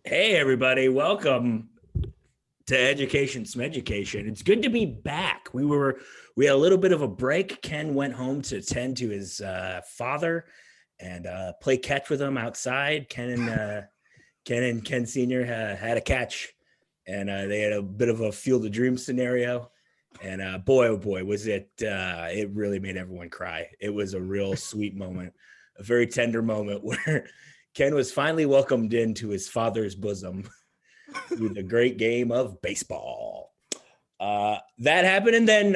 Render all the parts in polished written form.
Hey, everybody. Welcome to Education Smeducation. It's good to be back. We had a little bit of a break. Ken went home to tend to his father and play catch with him outside. Ken Sr. Had a catch, and they had a bit of a field of dreams scenario. And boy, oh boy, was it really made everyone cry. It was a real sweet moment, a very tender moment where Ken was finally welcomed into his father's bosom through the great game of baseball. That happened, and then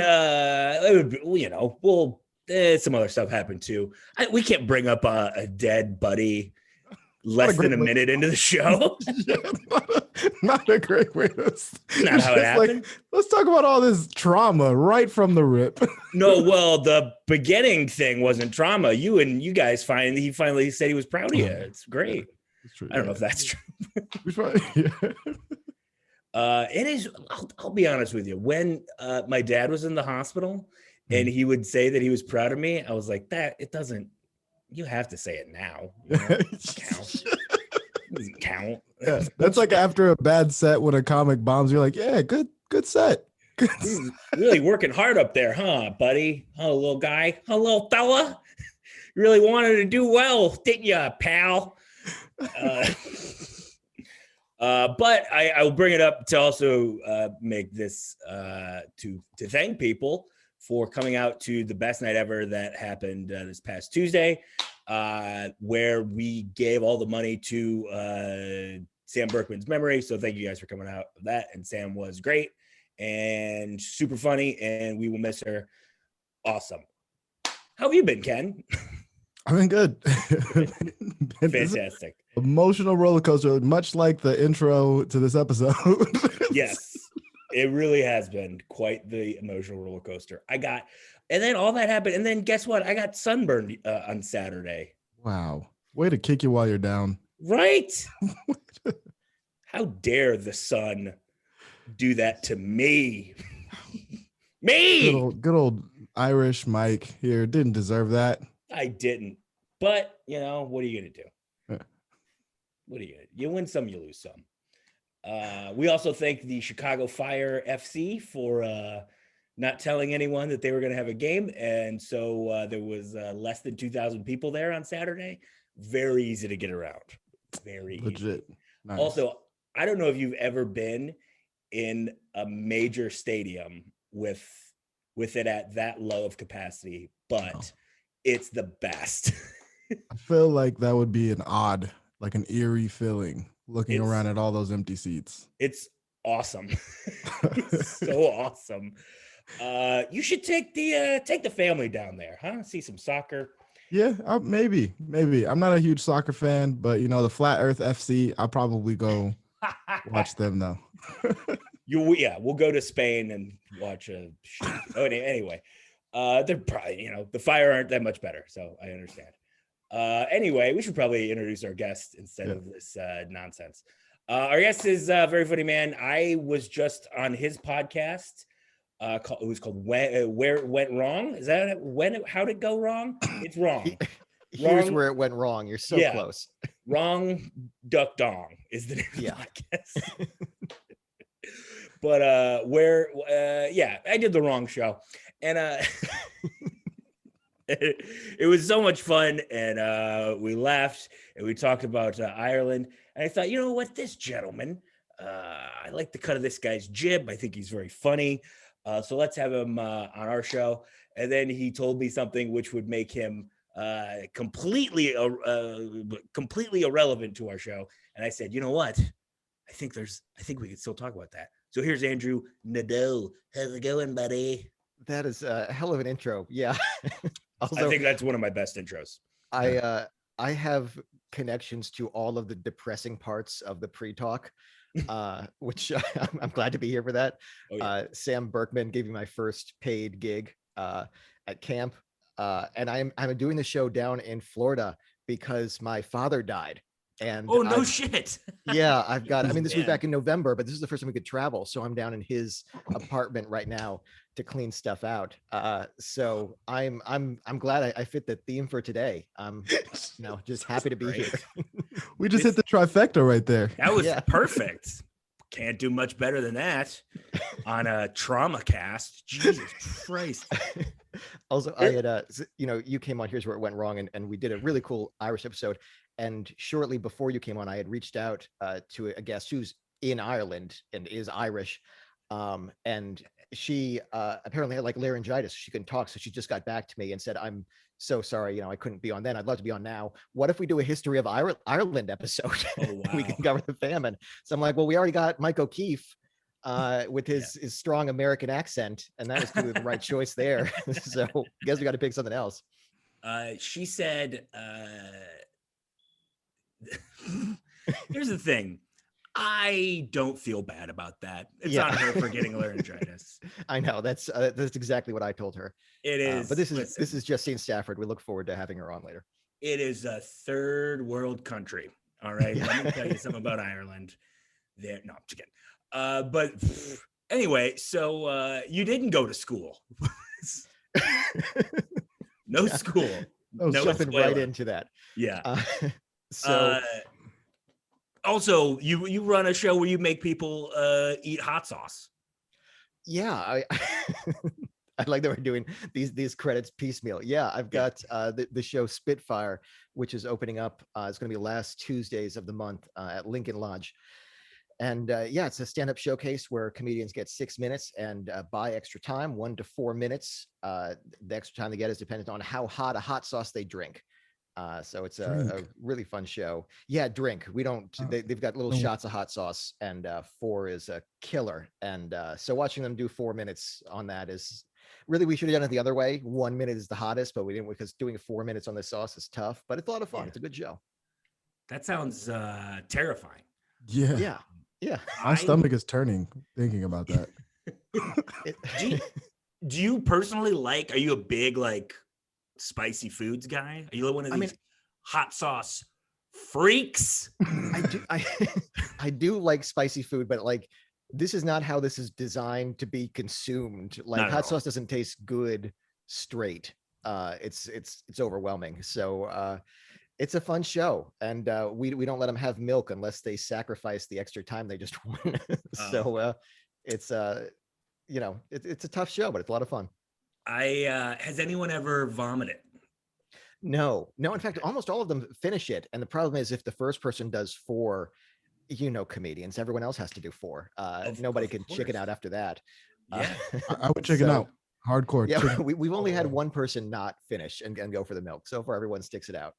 some other stuff happened too. We can't bring up a dead buddy less than a minute into the show. Not a great way to. Not how it happened. Like, let's talk about all this trauma right from the rip. No, well, the beginning thing wasn't trauma. You guys he finally said he was proud of you. It's great. It's true. I don't know if that's true. It is. I'll be honest with you. When my dad was in the hospital and he would say that he was proud of me, I was like, it doesn't. You have to say it now. It doesn't count. Yeah, that's like after a bad set when a comic bombs. You're like, yeah, good set. Really working hard up there, huh, buddy? Huh, little guy? Huh, little fella? You really wanted to do well, didn't you, pal? But I will bring it up to also make this to thank people for coming out to the best night ever that happened this past Tuesday, where we gave all the money to Sam Berkman's memory. So thank you guys for coming out of that. And Sam was great and super funny, and we will miss her. Awesome. How have you been, Ken? I've been good. Fantastic. Emotional roller coaster, much like the intro to this episode. Yes, it really has been quite the emotional roller coaster. And then all that happened. And then guess what? I got sunburned on Saturday. Wow. Way to kick you while you're down. Right? How dare the sun do that to me? Me! Good old Irish Mike here. Didn't deserve that. I didn't. But, what are you going to do? What are you going to do? You win some, you lose some. We also thank the Chicago Fire FC for not telling anyone that they were going to have a game. And so there was less than 2,000 people there on Saturday. Very easy to get around. Very legit. Easy. Nice. Also, I don't know if you've ever been in a major stadium with it at that low of capacity, but it's the best. I feel like that would be an eerie feeling looking around at all those empty seats. It's awesome. It's so awesome. You should take the family down there, huh? See some soccer. Yeah, maybe. I'm not a huge soccer fan, but the Flat Earth FC, I'll probably go watch them though. We'll go to Spain and watch a show. Anyway, they're probably, the Fire aren't that much better, so I understand. Anyway, we should probably introduce our guest instead of this nonsense. Our guest is very funny man. I was just on his podcast. It was called Where It Went Wrong. Is that how'd it go wrong? It's wrong. Here's wrong. Where It Went Wrong. You're so close. Wrong Duck Dong is the name of the podcast. But I did the wrong show. And it was so much fun, and we laughed and we talked about Ireland. And I thought, you know what, this gentleman, I like the cut of this guy's jib. I think he's very funny. So let's have him on our show. And then he told me something which would make him completely irrelevant to our show. And I said, you know what? I think we can still talk about that. So here's Andrew Nadeau. How's it going, buddy? That is a hell of an intro. Yeah. Also, I think that's one of my best intros. I have connections to all of the depressing parts of the pre-talk, which I'm glad to be here for that. Oh, yeah. Sam Berkman gave me my first paid gig at camp, and I'm doing the show down in Florida because my father died. And no shit. Yeah, I've got. I mean, this was Man. back in November, but this is the first time we could travel, so I'm down in his apartment right now to clean stuff out. So I'm glad I fit the theme for today. I'm just happy to be here. We just hit the trifecta right there. That was Yeah. perfect. Can't do much better than that on a trauma cast. Jesus Christ. Also, I had you came on. Here's where it went wrong, and we did a really cool Irish episode. And shortly before you came on, I had reached out to a guest who's in Ireland and is Irish, and she apparently had like laryngitis. She couldn't talk, so she just got back to me and said, "I'm so sorry, I couldn't be on then. I'd love to be on now. What if we do a history of Ireland episode? Oh, wow. We can cover the famine." So I'm like, well, we already got Mike O'Keefe with his strong American accent, and that was the right choice there. So I guess we got to pick something else. She said, here's the thing. I don't feel bad about that. It's on her for getting laryngitis. I know that's exactly what I told her. It is, but this is Justine Stafford. We look forward to having her on later. It is a third world country. All right, let me tell you something about Ireland. No, I'm just kidding. But anyway, so you didn't go to school. No school. No, jumping right into that. Yeah. So. Also, you run a show where you make people eat hot sauce. Yeah, I like that we're doing these credits piecemeal. Yeah, I've got the show Spitfire, which is opening up. It's going to be last Tuesdays of the month at Lincoln Lodge. And it's a stand-up showcase where comedians get 6 minutes and buy extra time, 1 to 4 minutes. The extra time they get is dependent on how hot a hot sauce they drink. So it's a really fun show. Yeah, drink. We don't. They've got little shots of hot sauce, and 4 is a killer. And so watching them do 4 minutes on that is really, we should have done it the other way. 1 minute is the hottest, but we didn't, because doing 4 minutes on this sauce is tough. But it's a lot of fun. It's a good show. That sounds terrifying. Yeah. My stomach is turning thinking about that. Do you personally are you a big spicy foods guy? Are you one of these hot sauce freaks? I do like spicy food, but this is not how this is designed to be consumed. Hot sauce doesn't taste good straight. It's overwhelming. So it's a fun show, and we don't let them have milk unless they sacrifice the extra time they just won. So it's it's a tough show, but it's a lot of fun. Has anyone ever vomited? No. In fact, almost all of them finish it. And the problem is, if the first person does 4, comedians, everyone else has to do 4. Nobody can chicken out after that. Yeah, I would chicken out hardcore. Yeah, we've only had one person not finish and go for the milk. So far, everyone sticks it out.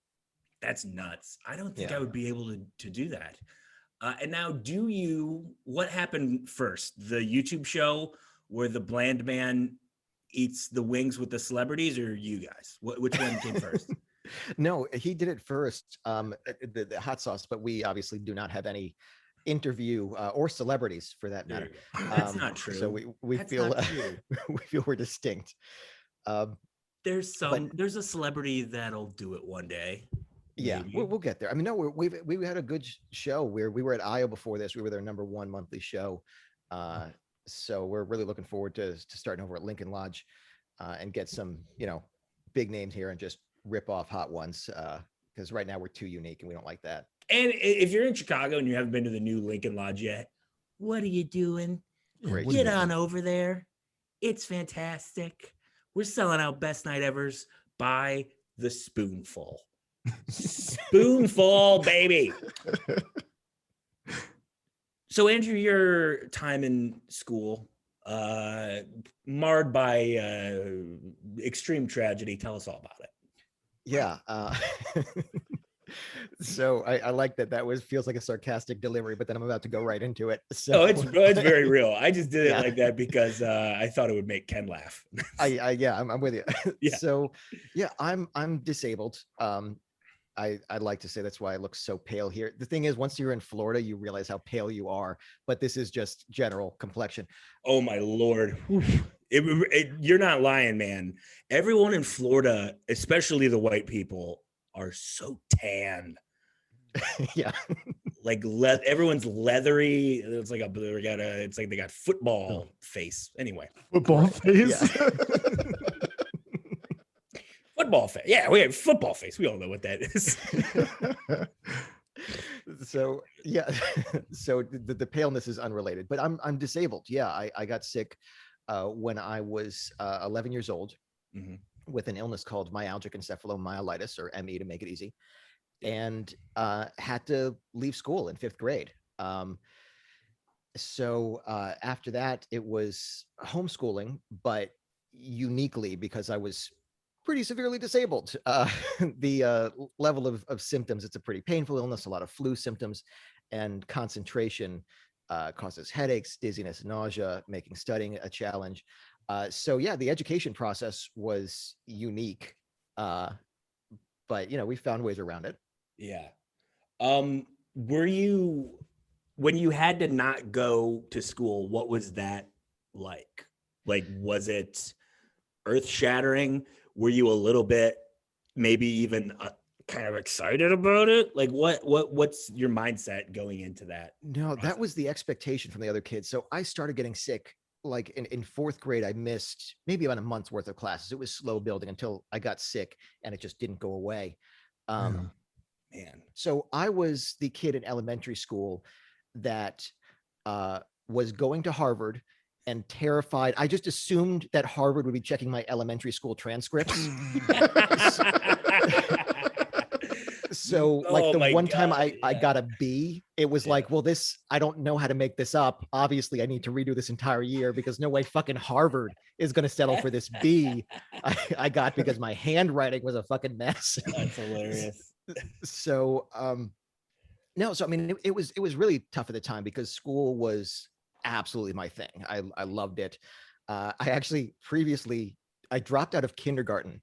That's nuts. I don't think I would be able to do that. And now, what happened first? The YouTube show where the bland man eats the wings with the celebrities, or you guys? Which one came first? No, he did it first, the hot sauce, but we obviously do not have any interview or celebrities for that matter. That's not true. So we feel we feel we're distinct. There's a celebrity that'll do it one day. Yeah, we'll get there. I mean, no, we had a good show where we were at IO before this. We were their number 1 monthly show. So we're really looking forward to starting over at Lincoln Lodge and get some, big names here and just rip off hot ones, because right now we're too unique and we don't like that. And if you're in Chicago and you haven't been to the new Lincoln Lodge yet, what are you doing? Great. Get on over there. It's fantastic. We're selling out best night evers by the spoonful. Spoonful, baby. So, Andrew, your time in school, marred by extreme tragedy. Tell us all about it. Yeah. So I like that. That feels like a sarcastic delivery, but then I'm about to go right into it. So it's very real. I just did it like that because I thought it would make Ken laugh. I'm with you. Yeah. So I'm disabled. I'd like to say that's why I look so pale here. The thing is, once you're in Florida, you realize how pale you are, but this is just general complexion. Oh my Lord. You're not lying, man. Everyone in Florida, especially the white people, are so tan. Yeah. everyone's leathery. It's like it's like they got football face. Anyway, Football face. Yeah. Football face. Yeah, we have football face. We all know what that is. So yeah, so the paleness is unrelated, but I'm disabled. Yeah, I got sick when I was 11 years old with an illness called myalgic encephalomyelitis, or ME to make it easy, and had to leave school in 5th grade. So after that, it was homeschooling, but uniquely because I was pretty severely disabled. The level of symptoms, it's a pretty painful illness, a lot of flu symptoms, and concentration causes headaches, dizziness, nausea, making studying a challenge. So yeah, the education process was unique, but we found ways around it. Yeah. Were you, when you had to not go to school, what was that like? Like, was it earth-shattering? Were you a little bit, maybe even kind of excited about it? Like, what's your mindset going into that? No, that was the expectation from the other kids. So I started getting sick like in 4th grade. I missed maybe about a month's worth of classes. It was slow building until I got sick, and it just didn't go away. Man. So I was the kid in elementary school that was going to Harvard and terrified. I just assumed that Harvard would be checking my elementary school transcripts. So like the one time I got a B, it was like, well, this, I don't know how to make this up. Obviously I need to redo this entire year because no way fucking Harvard is going to settle for this B I got because my handwriting was a fucking mess. That's hilarious. So, no, so I mean, it was really tough at the time because school was absolutely my thing. I loved it. I actually I dropped out of kindergarten,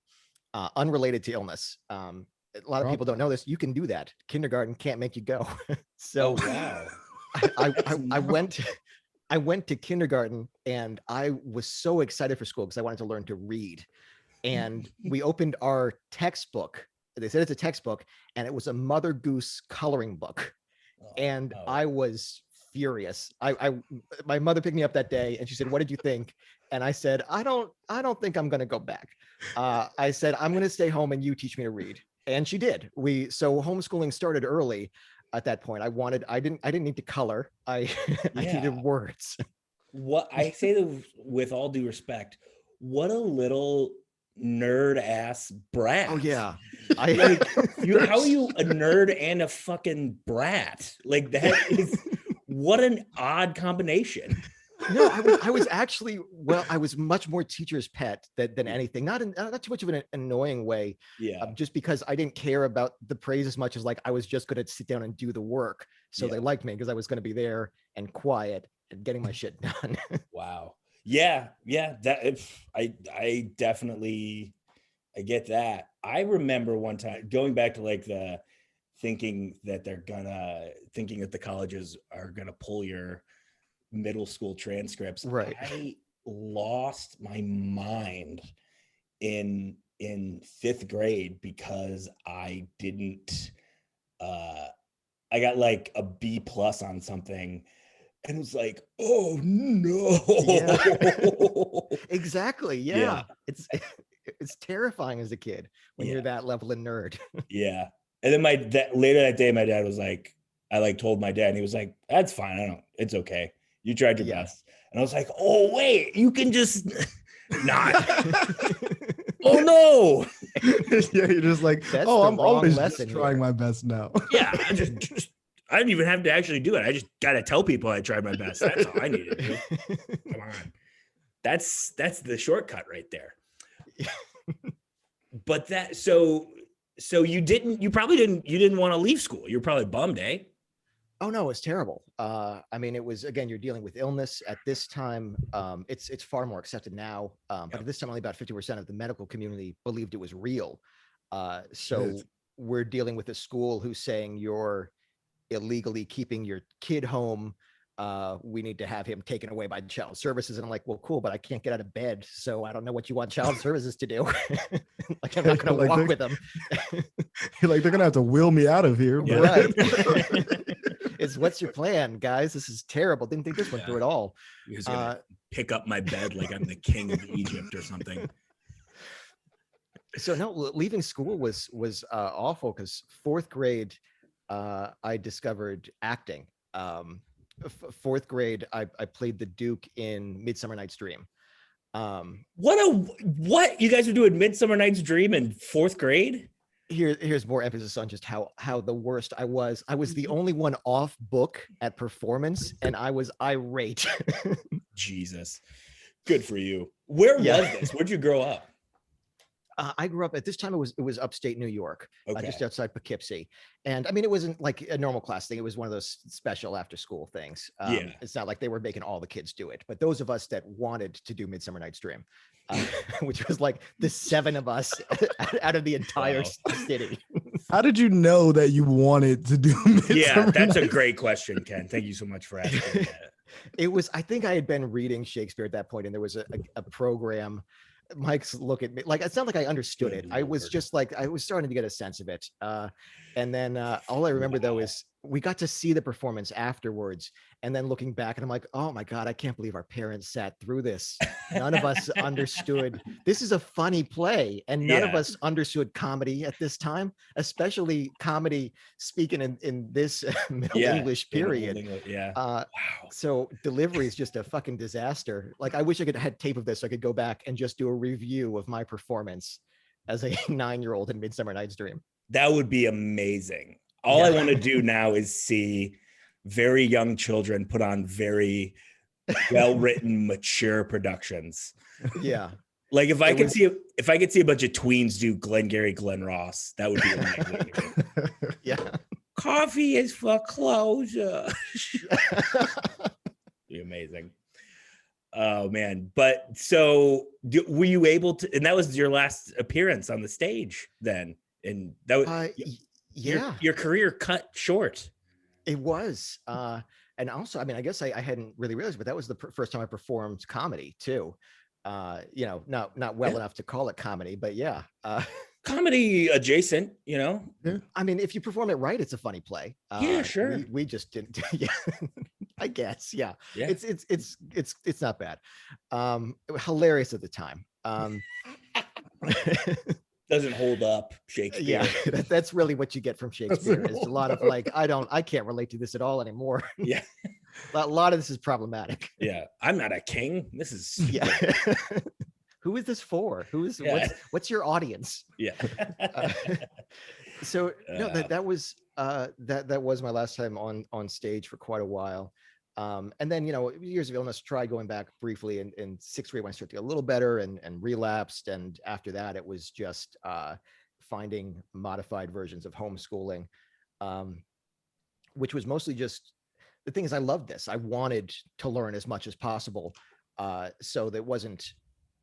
unrelated to illness. A lot of people don't know this. You can do that. Kindergarten can't make you go. So wow. I went to kindergarten, and I was so excited for school because I wanted to learn to read. And we opened our textbook. They said it's a textbook, and it was a Mother Goose coloring book. And I was furious. My mother picked me up that day, and she said, "What did you think?" And I said, I don't think I'm going to go back. I said, I'm going to stay home and you teach me to read. And she did. So homeschooling started early at that point. I didn't need to color. I needed words. What I say that with all due respect, what a little nerd ass brat. Oh yeah. How are you a nerd and a fucking brat? Like, that is what an odd combination. No, I was actually, I was much more teacher's pet than anything. Not too much of an annoying way. Yeah. Just because I didn't care about the praise as much as like I was just going to sit down and do the work. So they liked me because I was going to be there and quiet and getting my shit done. Wow. Yeah. That I definitely, I get that. I remember one time going back to like the thinking that the colleges are gonna pull your middle school transcripts. Right. I lost my mind in 5th grade because I didn't I got like a B+ on something, and it was like, oh no. Yeah. Exactly. Yeah. It's terrifying as a kid when you're that level of nerd. Yeah. And then later that day, my dad was like, I told my dad, and he was like, that's fine. It's okay. You tried your best. And I was like, oh wait, you can just not. Oh no. Yeah, you're just like, that's I'm always just trying my best now. Yeah. I didn't even have to actually do it. I just got to tell people I tried my best. That's all I needed to do. Come on. That's the shortcut right there. But so you didn't want to leave school. You're probably bummed, eh? Oh no, it's terrible. I mean, it was, again, you're dealing with illness at this time. It's far more accepted now. But at this time, only about 50% of the medical community believed it was real. So we're dealing with a school who's saying you're illegally keeping your kid home. We need to have him taken away by child services. And I'm like, well, cool, but I can't get out of bed. So I don't know what you want child services to do. Like, I'm not going to walk with them. You're like, they're going to have to wheel me out of here. Yeah. Right. It's what's your plan, guys? This is terrible. Didn't think this went through at all. He was gonna pick up my bed like I'm the king of Egypt or something. So no, leaving school was awful because fourth grade, I discovered acting. Fourth grade, I played the Duke in Midsummer Night's Dream. What you guys were doing Midsummer Night's Dream in fourth grade? Here's more emphasis on just how the worst I was. I was the only one off book at performance, and I was irate. Jesus, good for you. Where was this? Where'd you grow up? I grew up at this time. It was upstate New York, Okay. Just outside Poughkeepsie. And I mean, it wasn't like a normal class thing. It was one of those special after school things. It's not like they were making all the kids do it, but those of us that wanted to do Midsummer Night's Dream, which was like the 7 of us out of the entire city. How did you know that you wanted to do Midsummer That's a Night's great question, Ken. Thank you so much for asking that. It was, I think I had been reading Shakespeare at that point, and there was a program. Mike's look at me like it's not like I understood it. I was just like I was starting to get a sense of it. And then all I remember though is we got to see the performance afterwards, and then looking back, and I'm like, oh my God, I can't believe our parents sat through this. None of us understood. This is a funny play, and none of us understood comedy at this time, especially comedy speaking in this Middle English period. Wow. So delivery is just a fucking disaster. Like I wish I could have had tape of this so I could go back and just do a review of my performance as a 9-year-old in Midsummer Night's Dream. That would be amazing. All I want to do now is see very young children put on very well-written, mature productions. Yeah. Like if I could see a bunch of tweens do Glengarry Glen Ross, that would be amazing. Yeah. Coffee is for closure. Be amazing. Oh man. But so were you able to, and that was your last appearance on the stage then? And that was your career cut short. It was. And also, I mean, I guess I hadn't really realized, but that was the first time I performed comedy too. Not well enough to call it comedy, but yeah. Comedy adjacent, you know? Yeah. I mean, if you perform it right, it's a funny play. Yeah, sure. We just didn't. Yeah, I guess. Yeah. Yeah. It's not bad. Hilarious at the time. Doesn't hold up, Shakespeare. Yeah, that's really what you get from Shakespeare. Is a lot of like, I can't relate to this at all anymore. Yeah. A lot of this is problematic. Yeah. I'm not a king. This is Who is this for? What's your audience? Yeah. So no, that was my last time on stage for quite a while. And then, years of illness, tried going back briefly in 6th grade when I started to get a little better and relapsed. And after that, it was just finding modified versions of homeschooling, which was mostly just, the thing is, I loved this. I wanted to learn as much as possible. So that it wasn't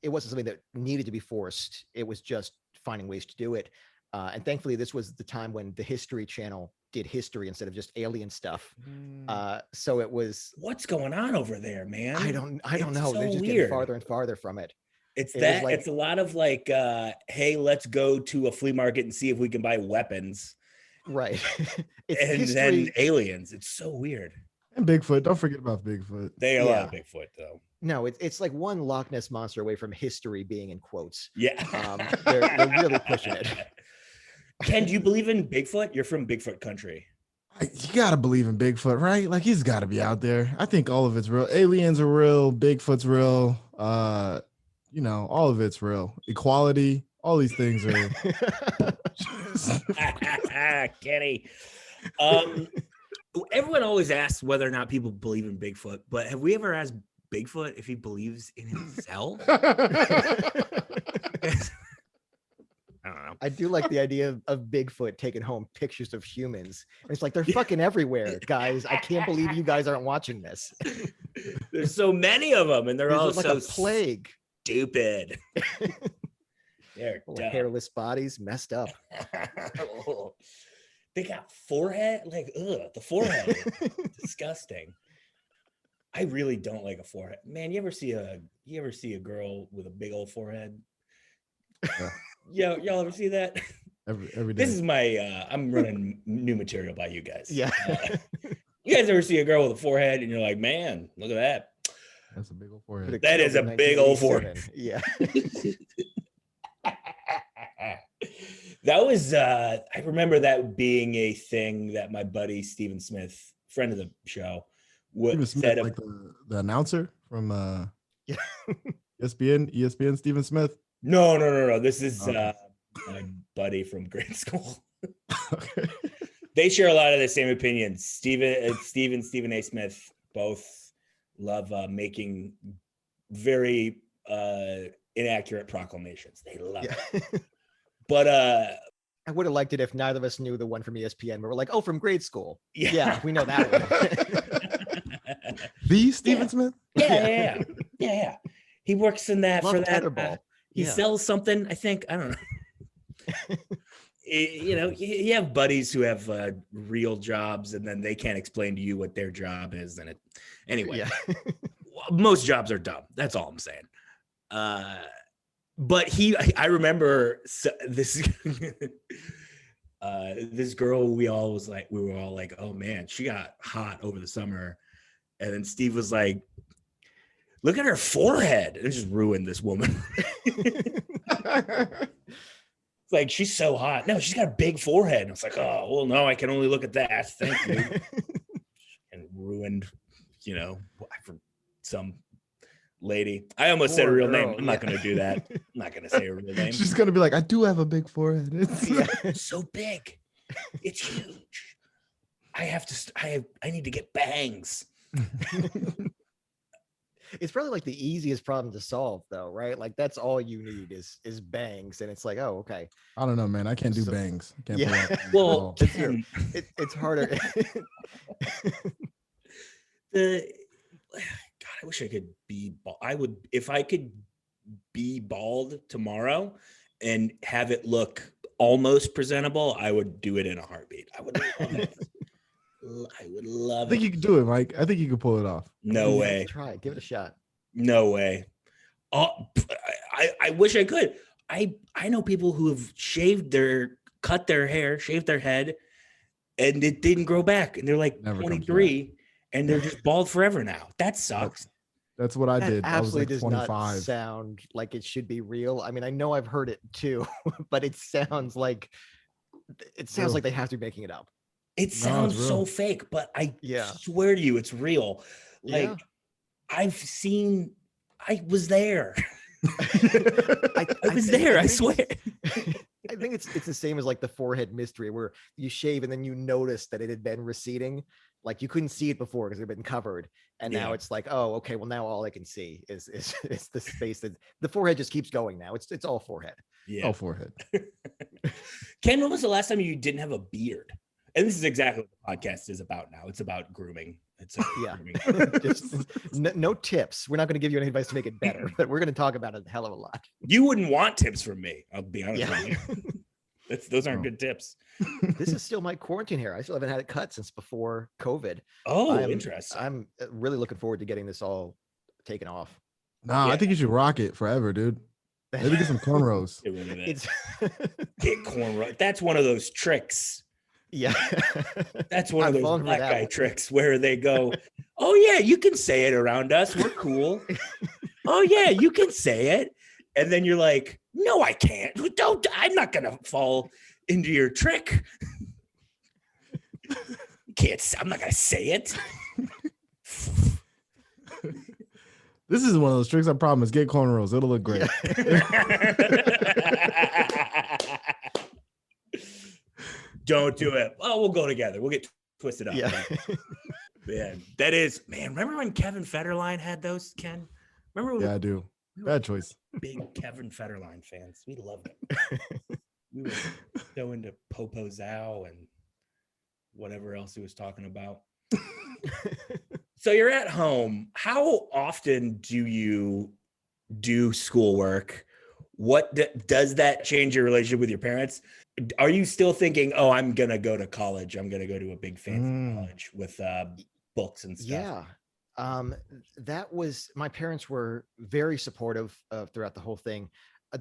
something that needed to be forced. It was just finding ways to do it. And thankfully, this was the time when the History Channel did history instead of just alien stuff. So it was. What's going on over there, man? I don't know. So they're just weird. getting farther and farther from it. It's a lot of like, hey, let's go to a flea market and see if we can buy weapons. Right. Then aliens. It's so weird. And Bigfoot. Don't forget about Bigfoot. They are a lot of Bigfoot though. No, it's like one Loch Ness monster away from history being in quotes. Yeah. They're really pushing it. Ken, do you believe in Bigfoot? You're from Bigfoot country. You gotta believe in Bigfoot, right? Like he's gotta be out there. I think all of it's real. Aliens are real. Bigfoot's real. All of it's real. Equality. All these things are. Kenny. Everyone always asks whether or not people believe in Bigfoot, but have we ever asked Bigfoot if he believes in himself? I don't know. I do like the idea of Bigfoot taking home pictures of humans. It's like, they're fucking everywhere, guys. I can't believe you guys aren't watching this. There's so many of them, and they're all like so a plague. Stupid. They're dumb. Hairless bodies, messed up. They got forehead, like the forehead. Disgusting. I really don't like a forehead. Man, you ever see a girl with a big old forehead? Y'all ever see that? Every day. This is my I'm running new material by you guys. Yeah. You guys ever see a girl with a forehead and you're like, man, look at that. That's a big old forehead. That is a big old forehead. Yeah. That was I remember that being a thing that my buddy Stephen Smith, friend of the show, Stephen Smith, like the announcer from Yeah. ESPN Stephen Smith. No. This is my buddy from grade school. Okay. They share a lot of the same opinions. Stephen A. Smith both love making very inaccurate proclamations. They love it. But I would have liked it if neither of us knew the one from ESPN. We were like, oh, from grade school. Yeah, we know that one. The Stephen Smith? Yeah. He works in that Love for that. Tetherball. He sells something, I think. I don't know. You know, you have buddies who have real jobs, and then they can't explain to you what their job is. And anyway, most jobs are dumb. That's all I'm saying. But I remember this this girl. We were all like, oh man, she got hot over the summer. And then Steve was like, look at her forehead. It just ruined this woman. It's like, she's so hot. No, she's got a big forehead. And I was like, oh, well, no, I can only look at that. Thank you. And ruined, for some lady. I almost said a real name. I'm not going to do that. I'm not going to say a real name. She's going to be like, I do have a big forehead. It's so big. It's huge. I need to get bangs. It's probably like the easiest problem to solve, though, right? Like that's all you need is bangs, and it's like, oh, okay. I don't know, man. I can't do bangs. I can't well, it's harder. God, I wish I could be. If I could be bald tomorrow and have it look almost presentable, I would do it in a heartbeat. I would love it. I would love it. I think you can do it, Mike. I think you can pull it off. No way. Try it. Give it a shot. No way. Oh, I wish I could. I know people who have cut their hair, shaved their head, and it didn't grow back. And they're like 23 and they're just bald forever now. That sucks. That's what I did. I was like 25. Does not sound like it should be real. I mean, I know I've heard it too, but it sounds like they have to be making it up. It sounds so fake, but I swear to you, it's real. Like I was there. I was there. I swear. I think it's the same as like the forehead mystery, where you shave and then you notice that it had been receding. Like you couldn't see it before because it had been covered, and now it's like, oh, okay. Well, now all I can see is the space that the forehead just keeps going. Now it's all forehead. Yeah, all forehead. Ken, when was the last time you didn't have a beard? And this is exactly what the podcast is about now. It's about grooming. Grooming. Just no tips. We're not going to give you any advice to make it better, but we're going to talk about it a hell of a lot. You wouldn't want tips from me. I'll be honest with you. Those aren't good tips. This is still my quarantine hair. I still haven't had it cut since before COVID. Oh, interesting. I'm really looking forward to getting this all taken off. Nah, I think you should rock it forever, dude. Maybe get some cornrows. Get cornrows. That's one of those tricks. Yeah. That's one of those black guy tricks where they go, oh yeah, you can say it around us. We're cool. Oh yeah, you can say it. And then you're like, no, I can't. I'm not going to fall into your trick. I'm not going to say it. This is one of those tricks. I promise. Get cornrows. It'll look great. Don't do it. Oh, we'll go together. We'll get twisted up. Yeah. Man, that is, remember when Kevin Federline had those, Ken? Remember? Yeah, I do. Bad choice. Big Kevin Federline fans. We loved him. We were so into Popo Zhao and whatever else he was talking about. So you're at home. How often do you do schoolwork? What does that change your relationship with your parents? Are you still thinking, oh, I'm going to go to college. I'm going to go to a big fancy college with books and stuff? Yeah. That was, my parents were very supportive throughout the whole thing.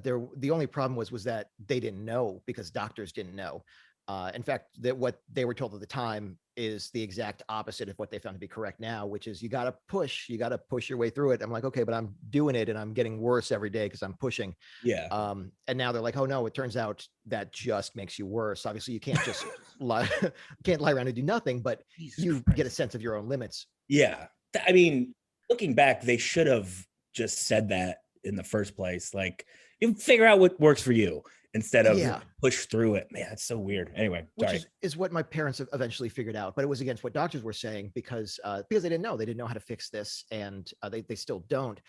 The only problem was that they didn't know, because doctors didn't know. In fact, that what they were told at the time is the exact opposite of what they found to be correct now, which is you got to push your way through it. I'm like, okay, but I'm doing it and I'm getting worse every day because I'm pushing. Yeah. And now they're like, oh no, it turns out that just makes you worse. Obviously you can't just lie around and do nothing, but Jesus you Christ. get a sense of your own limits. Yeah. I mean, looking back, they should have just said that in the first place. Like, you figure out what works for you instead of push through it. Man, that's so weird. Anyway, which is what my parents eventually figured out, but it was against what doctors were saying because they didn't know how to fix this, and they still don't.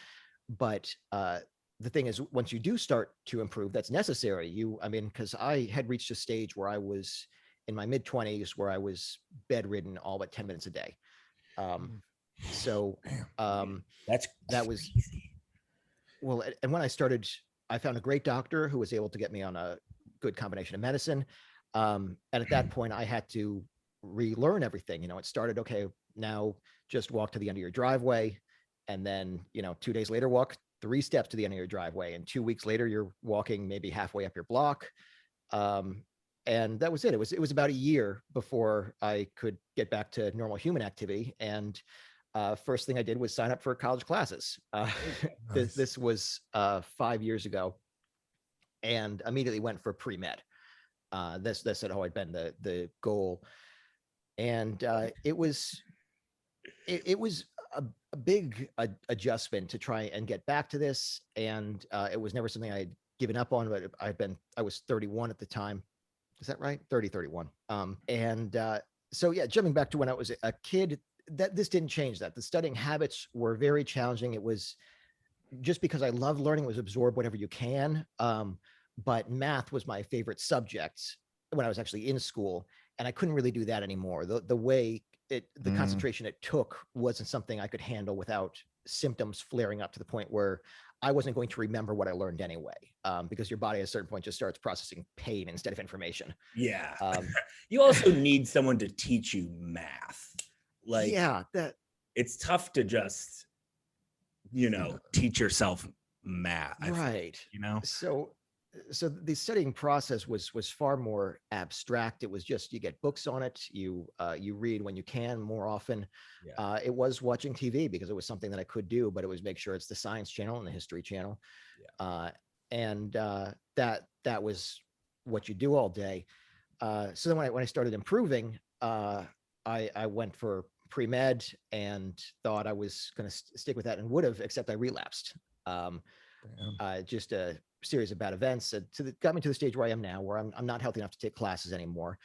But the thing is, once you do start to improve, that's necessary. Because I had reached a stage where I was in my mid-20s where I was bedridden all but 10 minutes a day. That was crazy. Well, and when I started, I found a great doctor who was able to get me on a good combination of medicine. And at that point, I had to relearn everything. It started, okay, now just walk to the end of your driveway. And then, 2 days later, walk 3 steps to the end of your driveway. And 2 weeks later, you're walking maybe halfway up your block. And that was it. It was about a year before I could get back to normal human activity. And first thing I did was sign up for college classes. Nice. This was 5 years ago, and immediately went for pre-med. This had always been the goal, and it was a big adjustment to try and get back to this, and it was never something I had given up on. But I was 31 at the time. Is that right? 31. So yeah, jumping back to when I was a kid, that this didn't change that. The studying habits were very challenging. It was just because I love learning, was absorb whatever you can. But math was my favorite subject when I was actually in school, and I couldn't really do that anymore. The way the concentration it took wasn't something I could handle without symptoms flaring up to the point where I wasn't going to remember what I learned anyway, because your body at a certain point just starts processing pain instead of information. Yeah. You also need someone to teach you math. It's tough to just, teach yourself math. Right. Think, So the studying process was far more abstract. It was just, you get books on it. You read when you can more often. Yeah. It was watching TV because it was something that I could do, but it was make sure it's the Science Channel and the History Channel. Yeah. That was what you do all day. So then when I started improving, I went for pre-med and thought I was going to stick with that, and would have, except I relapsed. Just a series of bad events got me to the stage where I am now, where I'm not healthy enough to take classes anymore.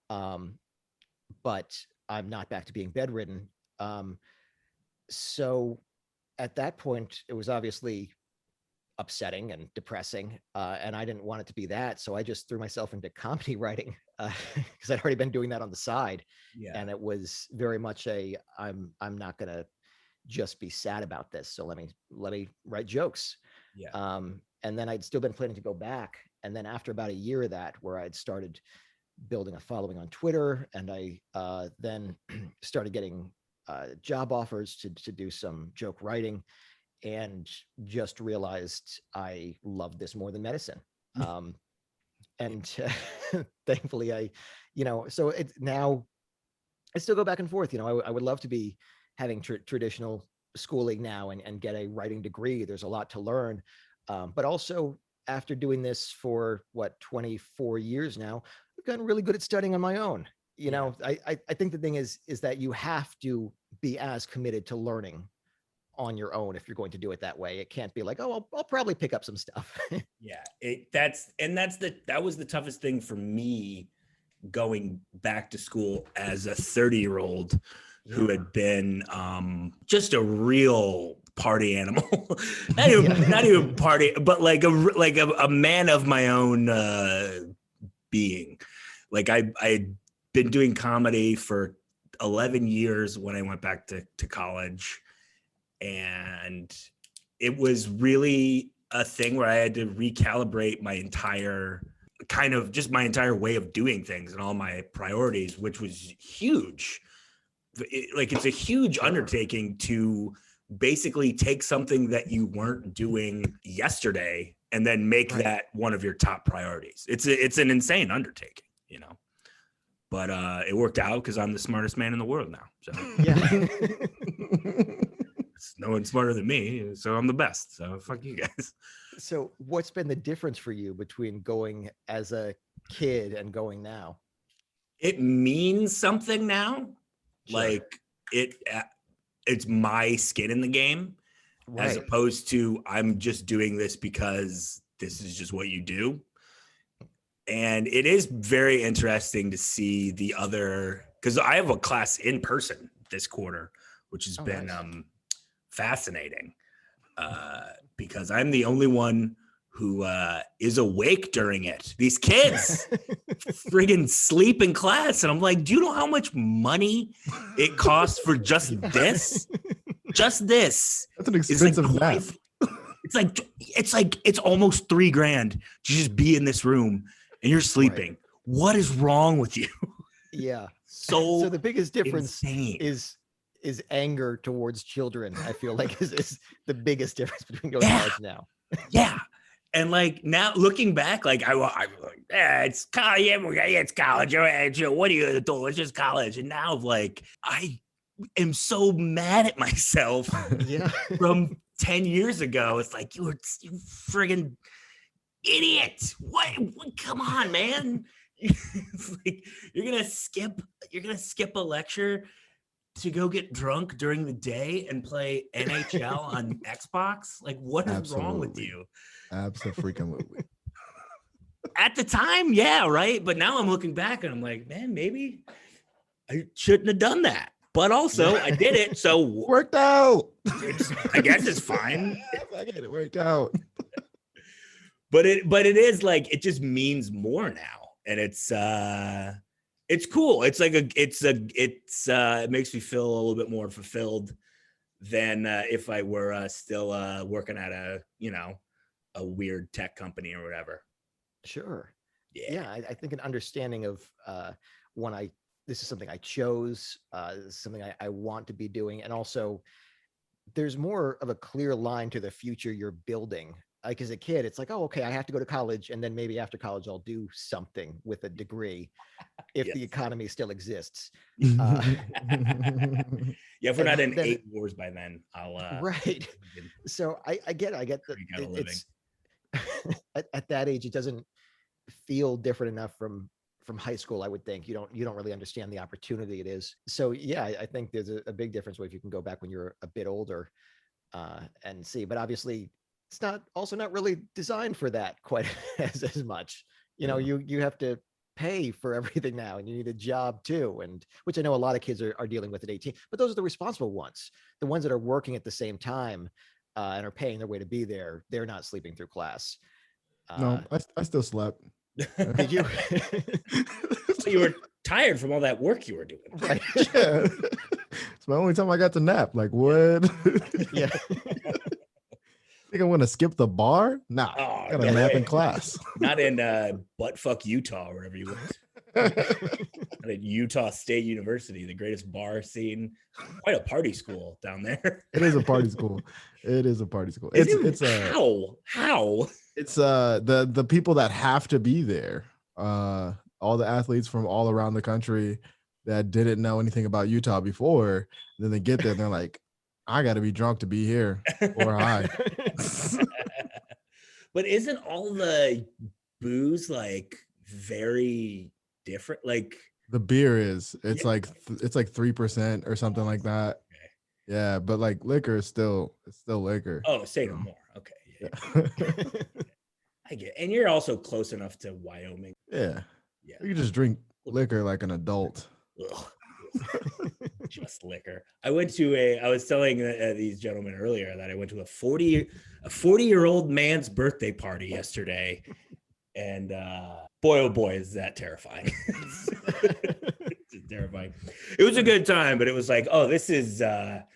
But I'm not back to being bedridden. So at that point, it was obviously upsetting and depressing, and I didn't want it to be that. So I just threw myself into comedy writing because I'd already been doing that on the side. Yeah. And it was very much I'm not gonna just be sad about this, so let me write jokes. Yeah. And then I'd still been planning to go back, and then after about a year of that, where I'd started building a following on Twitter, and I then started getting job offers to do some joke writing, and just realized I loved this more than medicine. And thankfully so it's now I still go back and forth. I would love to be having traditional schooling now and get a writing degree. There's a lot to learn. But also, after doing this for 24 years now, I've gotten really good at studying on my own. I think the thing is that you have to be as committed to learning on your own if you're going to do it that way. It can't be like, oh, I'll probably pick up some stuff. Yeah, that was the toughest thing for me, going back to school as a 30-year-old who had been just a real party animal. not even party, but like a man of my own being. Like I had been doing comedy for 11 years when I went back to college, and it was really a thing where I had to recalibrate my entire way of doing things and all my priorities, which was huge. It's a huge undertaking to basically take something that you weren't doing yesterday and then make that one of your top priorities. It's an insane undertaking, but it worked out because I'm the smartest man in the world now. So Yeah. no one's smarter than me, so I'm the best. So fuck you guys. So what's been the difference for you between going as a kid and going now? It means something now. Sure. Like it's my skin in the game, as Right. opposed to I'm just doing this because this is just what you do. And it is very interesting to see the other, because I have a class in person this quarter, which has been nice. Fascinating, because I'm the only one who is awake during it. These kids friggin' sleep in class. And I'm like, do you know how much money it costs for just this? Just this. That's an expensive nap. It's almost $3,000 to just be in this room and you're sleeping. Right. What is wrong with you? Yeah. So the biggest difference insane. is anger towards children. I feel like is the biggest difference between going to college now. Yeah. And like now looking back, like I'm like, it's college. Yeah, it's college. What are you gonna do? It's just college. And now like I am so mad at myself from 10 years ago. It's like you friggin' idiot. What? Come on, man. It's like you're gonna skip a lecture to go get drunk during the day and play NHL on Xbox. Like, what is wrong with you? Absolutely. At the time, yeah, right. But now I'm looking back and I'm like, man, maybe I shouldn't have done that. But also, I did it, so worked out. I guess it's fine. I get it worked out. But it is like it just means more now, and it's cool. It's like it makes me feel a little bit more fulfilled than if I were still working at a weird tech company or whatever. Sure. Yeah. I think an understanding of this is something I chose, this is something I want to be doing, and also there's more of a clear line to the future you're building. Like as a kid, it's like, oh, okay, I have to go to college, and then maybe after college I'll do something with a degree if the economy still exists. Yeah, if we're not in 8 wars by then, I'll right. So I get that it's at that age it doesn't feel different enough from high school. I would think you don't really understand the opportunity it is. So yeah, I think there's a big difference if you can go back when you're a bit older and see. But obviously, it's not really designed for that quite as much. You have to pay for everything now, and you need a job too, and which I know a lot of kids are dealing with at 18. But those are the responsible ones, the ones that are working at the same time and are paying their way to be there. They're not sleeping through class. No, I still slept. Did you? So you were tired from all that work you were doing, right? Yeah. It's my only time I got to nap. Like what? Yeah. Think I want to skip the bar? Nah, I gotta nap in class. Not in buttfuck Utah or wherever you went. Not at Utah State University, the greatest bar scene. Quite a party school down there. It is a party school. It's how? It's the people that have to be there. All the athletes from all around the country that didn't know anything about Utah before. Then they get there and they're like, I got to be drunk to be here or high. But isn't all the booze like very different? Like the beer is, it's like 3% or something like that. Okay. Yeah, but like liquor is still liquor. Oh, say no more. Okay. Yeah. I get it. And you're also close enough to Wyoming. Yeah. You can just drink liquor like an adult. Just liquor. I was telling these gentlemen earlier that I went to a 40-year-old man's birthday party yesterday, and boy, oh boy, is that terrifying. It's terrifying. It was a good time, but it was like, oh, this is a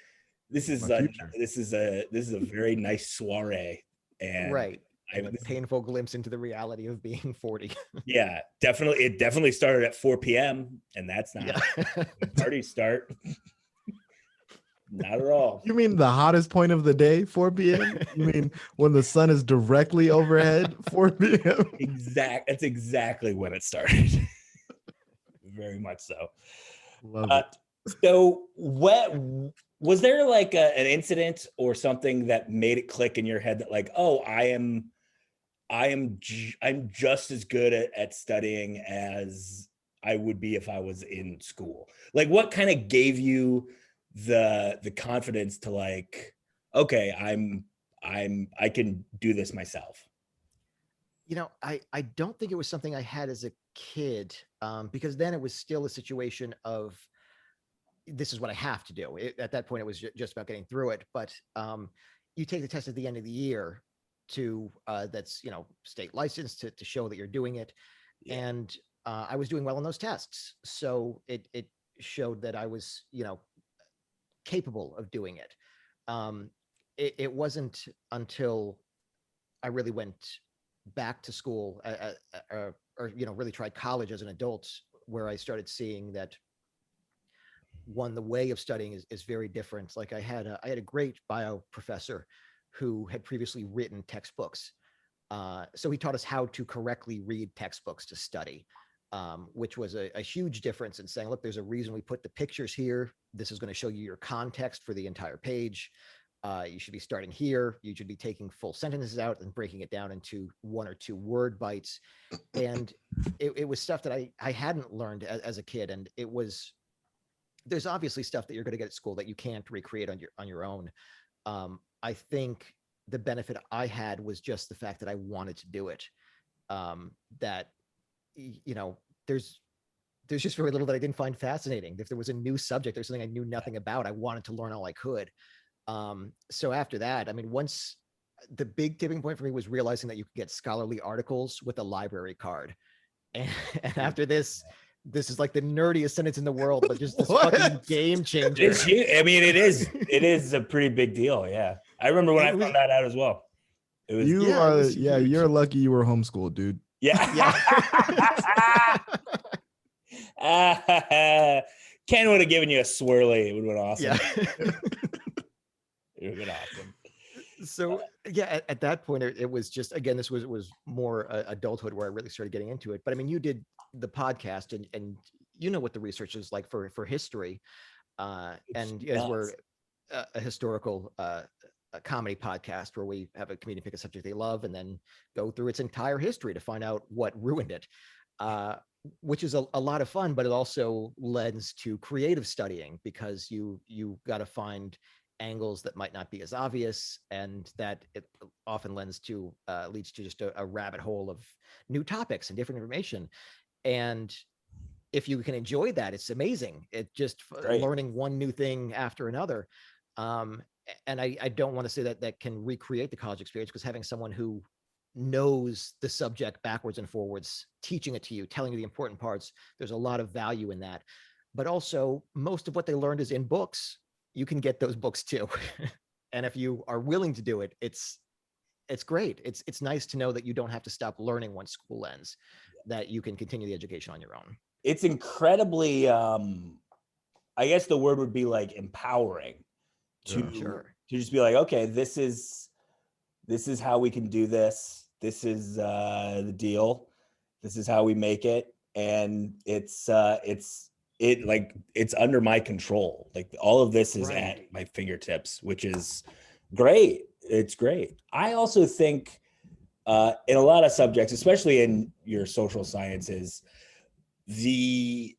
very nice soiree, and right. A painful glimpse into the reality of being 40. Yeah, definitely. It definitely started at 4 p.m. and that's not when parties start. Not at all. You mean the hottest point of the day, 4 p.m.? You mean when the sun is directly overhead, 4 p.m.? That's exactly when it started. very much so. Love it. So what was there like an incident or something that made it click in your head that like, oh, I'm just as good at studying as I would be if I was in school? Like, what kind of gave you the confidence to like, okay, I can do this myself? I don't think it was something I had as a kid, because then it was still a situation of, this is what I have to do. At that point, it was just about getting through it. But you take the test at the end of the year to that's state license to show that you're doing it. Yeah. And I was doing well on those tests, so it showed that I was capable of doing it. It wasn't until I really went back to school, or really tried college as an adult, where I started seeing that, one, the way of studying is very different. Like I had a great bio professor who had previously written textbooks. So he taught us how to correctly read textbooks to study, which was a huge difference in saying, look, there's a reason we put the pictures here. This is going to show you your context for the entire page. You should be starting here. You should be taking full sentences out and breaking it down into 1 or 2 word bites. And it was stuff that I hadn't learned as a kid. And there's obviously stuff that you're going to get at school that you can't recreate on your own. I think the benefit I had was just the fact that I wanted to do it. That there's just very little that I didn't find fascinating. If there was a new subject or something I knew nothing about, I wanted to learn all I could. So after that, I mean, once the big tipping point for me was realizing that you could get scholarly articles with a library card. And after this is like the nerdiest sentence in the world, but just this fucking game changer. I mean, it is a pretty big deal. Yeah. I remember when I found that out as well. It was, you're lucky you were homeschooled, dude. Yeah. Ken would have given you a swirly. It would have been awesome. Yeah. It would have been awesome. So yeah, at that point, it was just, again, this was more adulthood where I really started getting into it. But I mean, you did the podcast, and you know what the research is like for history, and as we're a historical a comedy podcast where we have a comedian pick a subject they love and then go through its entire history to find out what ruined it, which is a lot of fun, but it also lends to creative studying, because you got to find angles that might not be as obvious, and that it often leads to just a rabbit hole of new topics and different information. And if you can enjoy that, it's amazing. It just learning one new thing after another. And I don't want to say that can recreate the college experience, because having someone who knows the subject backwards and forwards, teaching it to you, telling you the important parts, there's a lot of value in that. But also, most of what they learned is in books. You can get those books too. And if you are willing to do it, it's great. It's nice to know that you don't have to stop learning once school ends, that you can continue the education on your own. It's incredibly, I guess the word would be like empowering to just be like, okay, this is how we can do this. This is the deal. This is how we make it. And it's under my control. Like all of this is at my fingertips, which is great. It's great. I also think in a lot of subjects, especially in your social sciences, the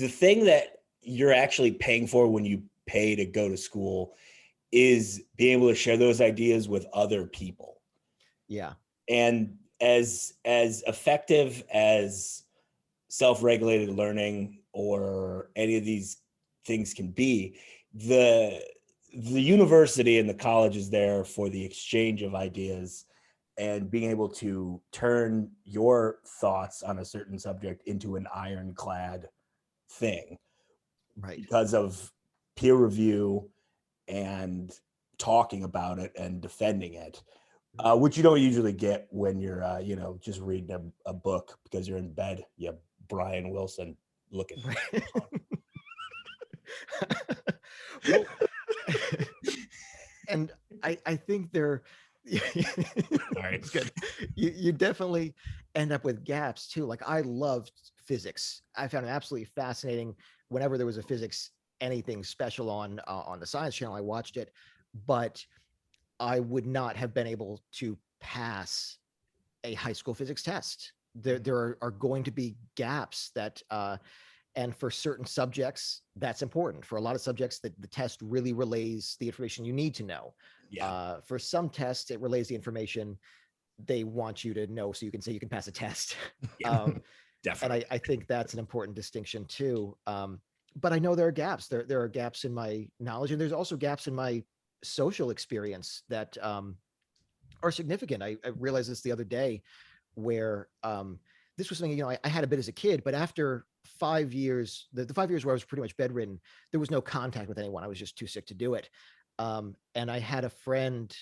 thing that you're actually paying for when you pay to go to school is being able to share those ideas with other people. Yeah. And as effective as self-regulated learning or any of these things can be, the university and the college is there for the exchange of ideas and being able to turn your thoughts on a certain subject into an ironclad thing, right? Because of peer review and talking about it and defending it, which you don't usually get when you're just reading a book because you're in bed. You have Brian Wilson looking. Well, and I think they're all right, it's good. You definitely end up with gaps too. Like I loved physics. I found it absolutely fascinating. Whenever there was a physics anything special on the Science Channel, I watched it, but I would not have been able to pass a high school physics test. There are going to be gaps that and for certain subjects, that's important. For a lot of subjects, the test really relays the information you need to know. Yeah. For some tests, it relays the information they want you to know so you can say you can pass a test. Yeah. And Definitely. I think that's an important distinction too. But I know there are gaps. There are gaps in my knowledge, and there's also gaps in my social experience that are significant. I realized this the other day where this was something, I had a bit as a kid, but after 5 years, the 5 years where I was pretty much bedridden, there was no contact with anyone. I was just too sick to do it. And I had a friend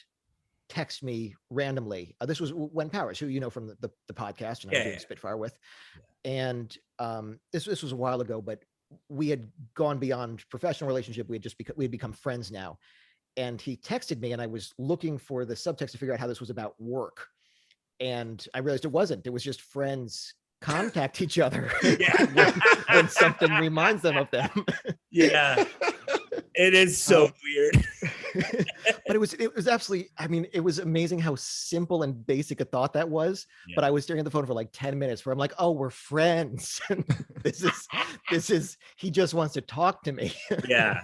text me randomly. This was Wen Powers, who you know from the podcast, and I was doing Spitfire with. And this was a while ago, but we had gone beyond professional relationship. We had become friends now. And he texted me, and I was looking for the subtext to figure out how this was about work. And I realized it wasn't. It was just friends contact each other when something reminds them of them. Yeah. It is so weird. But it was absolutely, I mean, it was amazing how simple and basic a thought that was. Yeah. But I was staring at the phone for like 10 minutes where I'm like, oh, we're friends. this is, he just wants to talk to me. Yeah.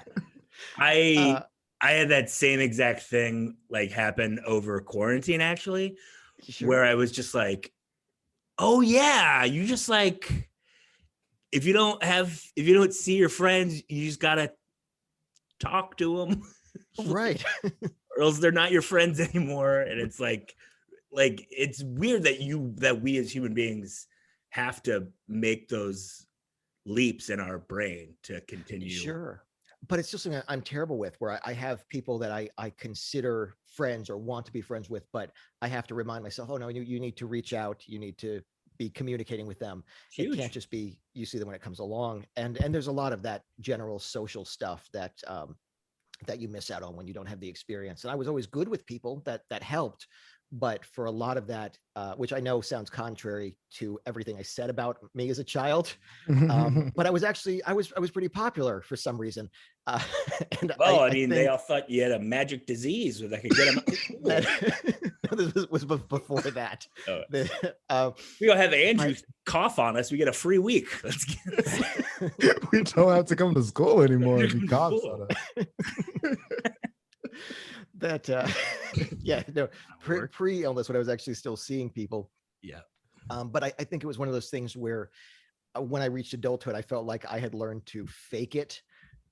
I had that same exact thing like happen over quarantine, actually, where I was just like, oh yeah, you just like, if you don't see your friends, you just gotta talk to them. Right. Or else they're not your friends anymore. And it's like it's weird that we as human beings have to make those leaps in our brain to continue. Sure. But it's just something I'm terrible with, where I have people that I consider friends or want to be friends with, but I have to remind myself, oh no, you need to reach out. You need to be communicating with them. It can't just be, you see them when it comes along. And there's a lot of that general social stuff that you miss out on when you don't have the experience. And I was always good with people that helped. But for a lot of that, which I know sounds contrary to everything I said about me as a child, but I was pretty popular for some reason. And I mean, they all thought you had a magic disease that could get them. This was before that. We don't have Andrew cough on us. We get a free week. Let's get we don't have to come to school anymore if he coughs on us. That pre-illness when I was actually still seeing people. Yeah. But I think it was one of those things where when I reached adulthood, I felt like I had learned to fake it.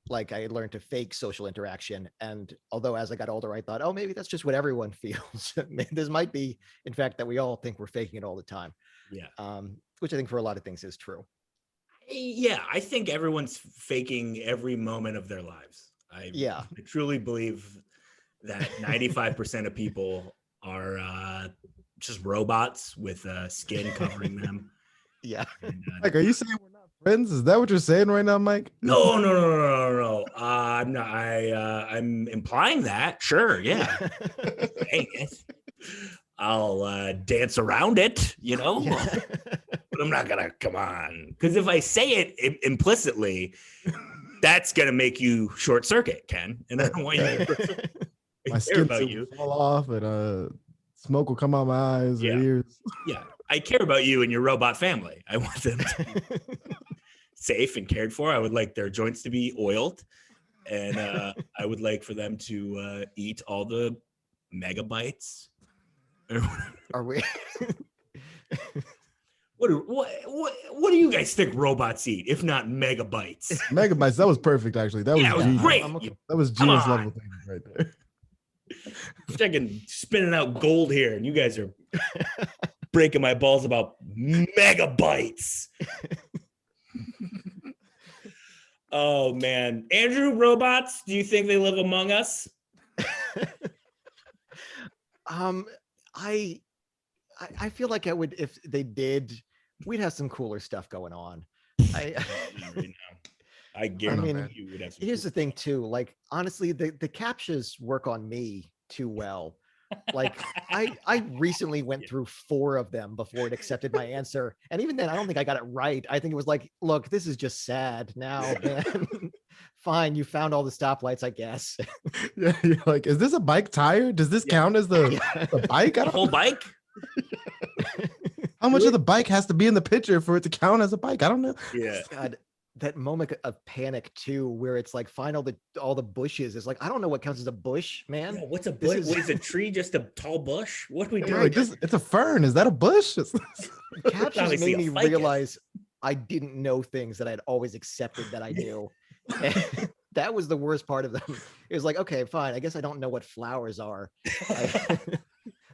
Like I had learned to fake social interaction. And although as I got older, I thought, oh, maybe that's just what everyone feels. This might be, in fact, that we all think we're faking it all the time. Yeah. Which I think for a lot of things is true. Yeah. I think everyone's faking every moment of their lives. I truly believe that 95% of people are just robots with skin covering them. Yeah. And, like, are you saying we're not friends? Is that what you're saying right now, Mike? No. I'm not. I'm implying that. Sure. Yeah. I'll dance around it, Yeah. but I'm not gonna come on, because if I say it implicitly, that's gonna make you short circuit, Ken, and I don't want you to. My skin will fall off and smoke will come out my eyes or ears. Yeah, I care about you and your robot family. I want them to be safe and cared for. I would like their joints to be oiled, and I would like for them to eat all the megabytes. Are we? What do you guys think robots eat, if not megabytes? Megabytes. That was perfect, actually. That was great. That was genius level thing right there. Freaking spinning out gold here, and you guys are breaking my balls about megabytes. Oh man, Andrew, robots, do you think they live among us? I feel like I would, if they did, we'd have some cooler stuff going on. I guarantee you would have some. Here's the thing too, like honestly, the captchas work on me too well, Like I recently went through 4 of them before it accepted my answer. And even then, I don't think I got it right. I think it was like, look, this is just sad now, man. Fine, you found all the stoplights, I guess. Yeah, you're like, is this a bike tire? Does this count as the bike? I The don't whole know. bike? How much of the bike has to be in the picture for it to count as a bike? I don't know. Yeah. God, that moment of panic too, where it's like find all the bushes. It's like, I don't know what counts as a bush, man. Yeah, what's a This bush? is- What is a tree? Just a tall bush? What are we You're doing? like, this, it's a fern. Is that a bush? Captions obviously made a me ficus. realize I didn't know things that I'd always accepted that I knew. And that was the worst part of them. It was like, okay, fine. I guess I don't know what flowers are.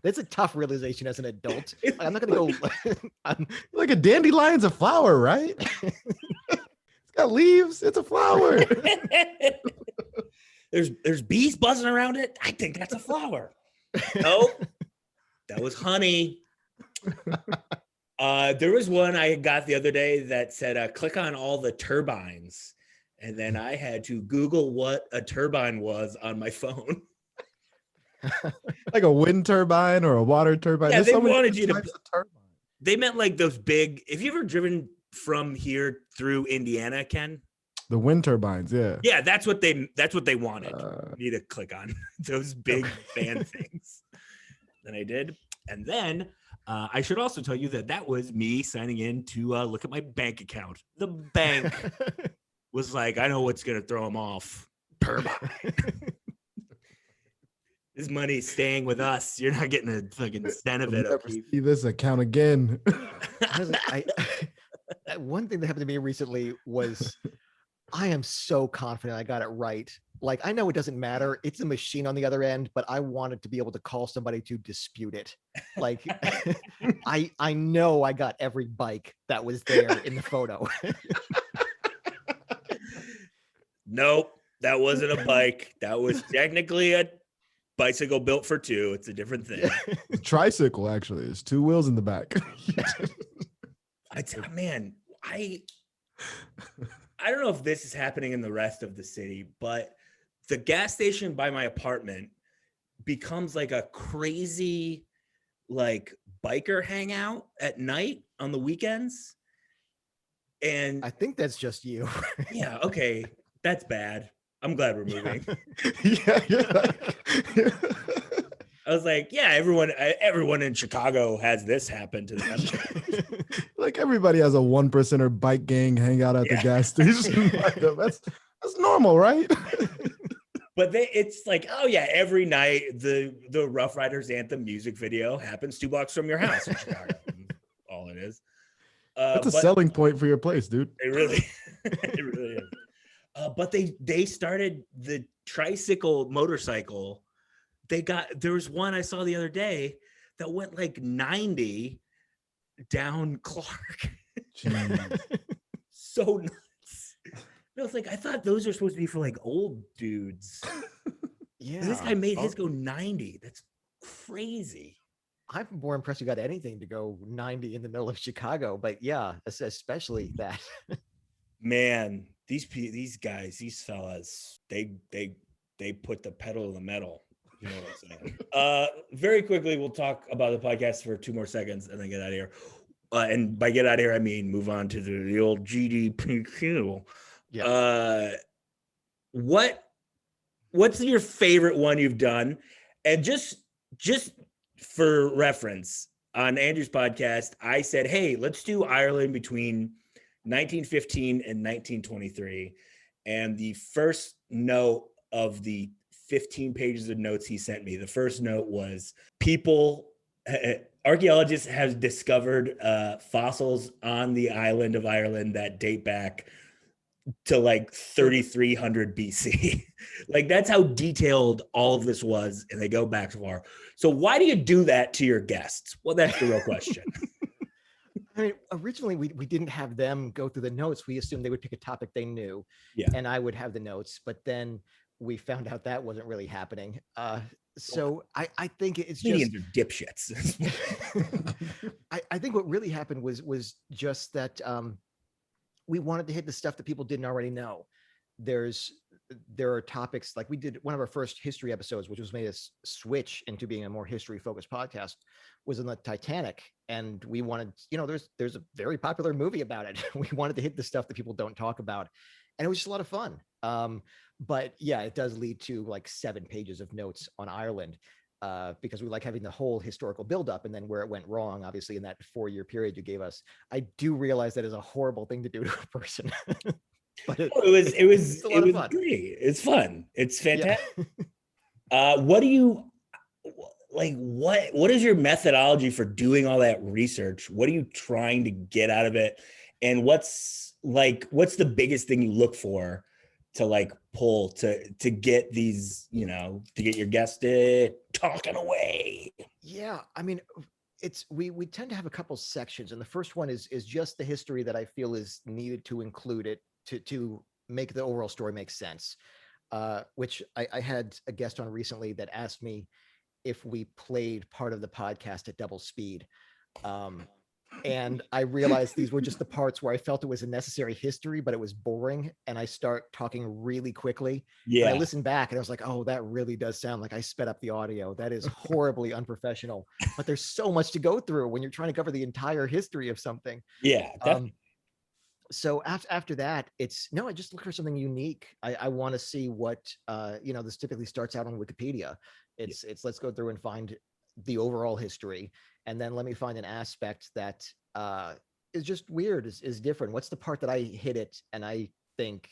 That's a tough realization as an adult. Like, I'm not gonna go. Like a dandelion's a flower, right? It's got leaves. It's a flower. There's bees buzzing around it. I think that's a flower. Nope. That was honey. There was one I got the other day that said, click on all the turbines. And then I had to Google what a turbine was on my phone. Like a wind turbine or a water turbine. Yeah, There's they so many wanted you to- types of turbine. They meant like those big, have you ever driven from here through Indiana, Ken? The wind turbines, yeah. Yeah, that's what they wanted Uh, me to click on. Those big fan things. And I did. And then I should also tell you that was me signing in to look at my bank account. The bank was like, I know what's going to throw them off. Turbine. This money's staying with us. You're not getting a fucking cent of I'll it. never O'Keefe. see this account again. One thing that happened to me recently was I am so confident I got it right. Like, I know it doesn't matter. It's a machine on the other end, but I wanted to be able to call somebody to dispute it. Like, I know I got every bike that was there in the photo. Nope, that wasn't a bike. That was technically a bicycle built for two. It's a different thing. A tricycle, actually. There's 2 wheels in the back. Man, I don't know if this is happening in the rest of the city, but the gas station by my apartment becomes like a crazy like biker hangout at night on the weekends. And I think that's just you. yeah, okay, that's bad. I'm glad we're moving. Yeah, you're like, I was like, yeah, everyone in Chicago has this happen to them. like everybody has a 1%er bike gang hang out at the gas station. That's normal, right? But it's like, oh yeah, every night the Rough Riders anthem music video happens 2 blocks from your house in Chicago. All it is. That's a but selling point for your place, dude. it really is. But they started the motorcycle. There was one I saw the other day that went like 90 down Clark. So nuts. No, it's like, I thought those are supposed to be for like old dudes. Yeah. This guy made his go 90. That's crazy. I'm more impressed you got anything to go 90 in the middle of Chicago, but yeah, especially that. Man, these guys, these fellas, they put the pedal to the metal. You know what I'm saying? Very quickly, we'll talk about the podcast for 2 more seconds and then get out of here. And by get out of here, I mean move on to the old GDPQ. Yeah. What's your favorite one you've done? And just for reference, on Andrew's podcast, I said, hey, let's do Ireland between 1915 and 1923. And the first note of the 15 pages of notes he sent me, the first note was archaeologists have discovered fossils on the island of Ireland that date back to like 3300 BC. Like, that's how detailed all of this was, and they go back so far. So why do you do that to your guests? Well, that's the real question. I mean, originally we didn't have them go through the notes. We assumed they would pick a topic they knew, and I would have the notes. But then we found out that wasn't really happening. So I think it's Canadians just are dipshits. I think what really happened was just that we wanted to hit the stuff that people didn't already know. There's there are topics like we did one of our first history episodes, which was made us switch into being a more history focused podcast, was on the Titanic. And we wanted, there's a very popular movie about it. We wanted to hit the stuff that people don't talk about. And it was just a lot of fun. But yeah, it does lead to like 7 pages of notes on Ireland, because we like having the whole historical buildup and then where it went wrong, obviously, in that 4-year period you gave us. I do realize that is a horrible thing to do to a person. But it was fun. Great. It's fun. It's fantastic. Yeah. What do you like? What is your methodology for doing all that research? What are you trying to get out of it? And what's the biggest thing you look for to like pull to get these, to get your guests talking away? Yeah, I mean, we tend to have a couple sections, and the first one is just the history that I feel is needed to include it to make the overall story make sense. Which I had a guest on recently that asked me if we played part of the podcast at double speed. And I realized these were just the parts where I felt it was a necessary history, but it was boring. And I start talking really quickly. Yeah. And I listened back and I was like, oh, that really does sound like I sped up the audio. That is horribly unprofessional. But there's so much to go through when you're trying to cover the entire history of something. Yeah. So after that, I just look for something unique. I want to see what, this typically starts out on Wikipedia. It's let's go through and find the overall history. And then let me find an aspect that is just weird, is different. What's the part that I hit it and I think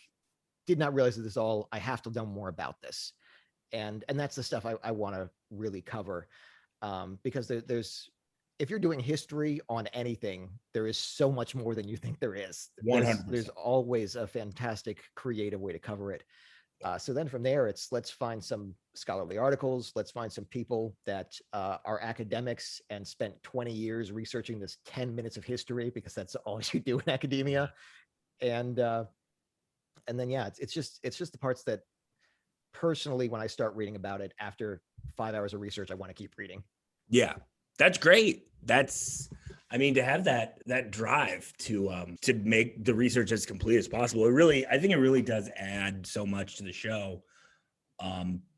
did not realize that I have to know more about this. And that's the stuff I want to really cover. Because there's, if you're doing history on anything, there is so much more than you think there is. 100%. There's always a fantastic creative way to cover it. So then from there, let's find some scholarly articles. Let's find some people that are academics and spent 20 years researching this 10 minutes of history, because that's all you do in academia. And then, yeah, it's just the parts that personally, when I start reading about it after 5 hours of research, I want to keep reading. Yeah, that's great. To have that drive to make the research as complete as possible. I think it really does add so much to the show,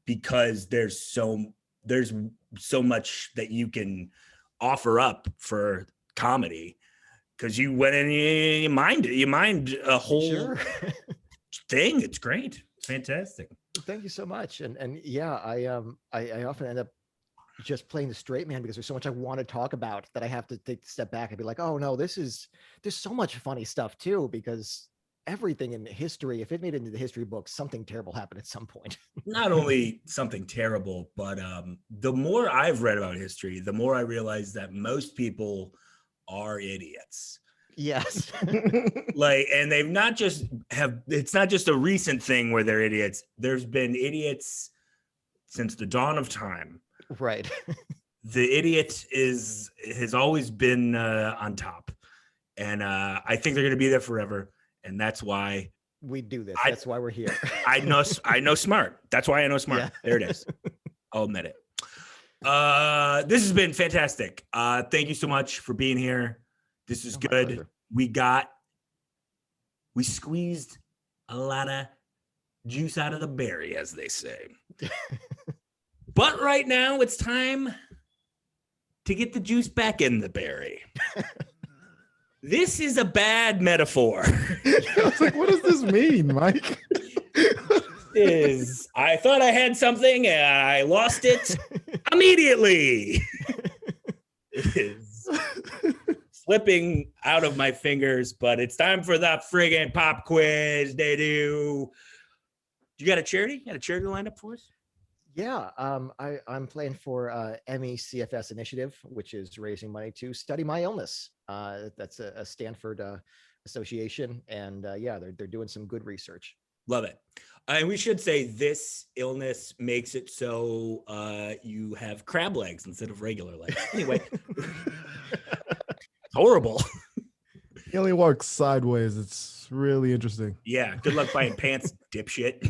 because there's so much that you can offer up for comedy, because you went in, you mind a whole thing. It's great. It's fantastic. Thank you so much. And yeah, I often end up just playing the straight man because there's so much I want to talk about that I have to take a step back and be like, oh no, there's so much funny stuff too, because everything in history, if it made it into the history books, something terrible happened at some point. Not only something terrible, but the more I've read about history, the more I realize that most people are idiots. Yes. And they've not just it's not just a recent thing where they're idiots. There's been idiots since the dawn of time. Right. The idiot has always been on top, and I think they're going to be there forever, and that's why we do this. That's why we're here. I know smart. That's why I know smart. Yeah. There it is. I'll admit it. This has been fantastic. Thank you so much for being here. This is good. We squeezed a lot of juice out of the berry, as they say. But right now, it's time to get the juice back in the berry. This is a bad metaphor. I was like, what does this mean, Mike? I thought I had something and I lost it immediately. It is slipping out of my fingers, but it's time for the friggin' pop quiz. You got a charity? You got a charity lined up for us? Yeah, I'm playing for MECFS initiative, which is raising money to study my illness. That's a Stanford association, and they're doing some good research. Love it. And we should say this illness makes it so you have crab legs instead of regular legs. Anyway, horrible. He only walks sideways. It's really interesting. Yeah. Good luck buying pants, dipshit.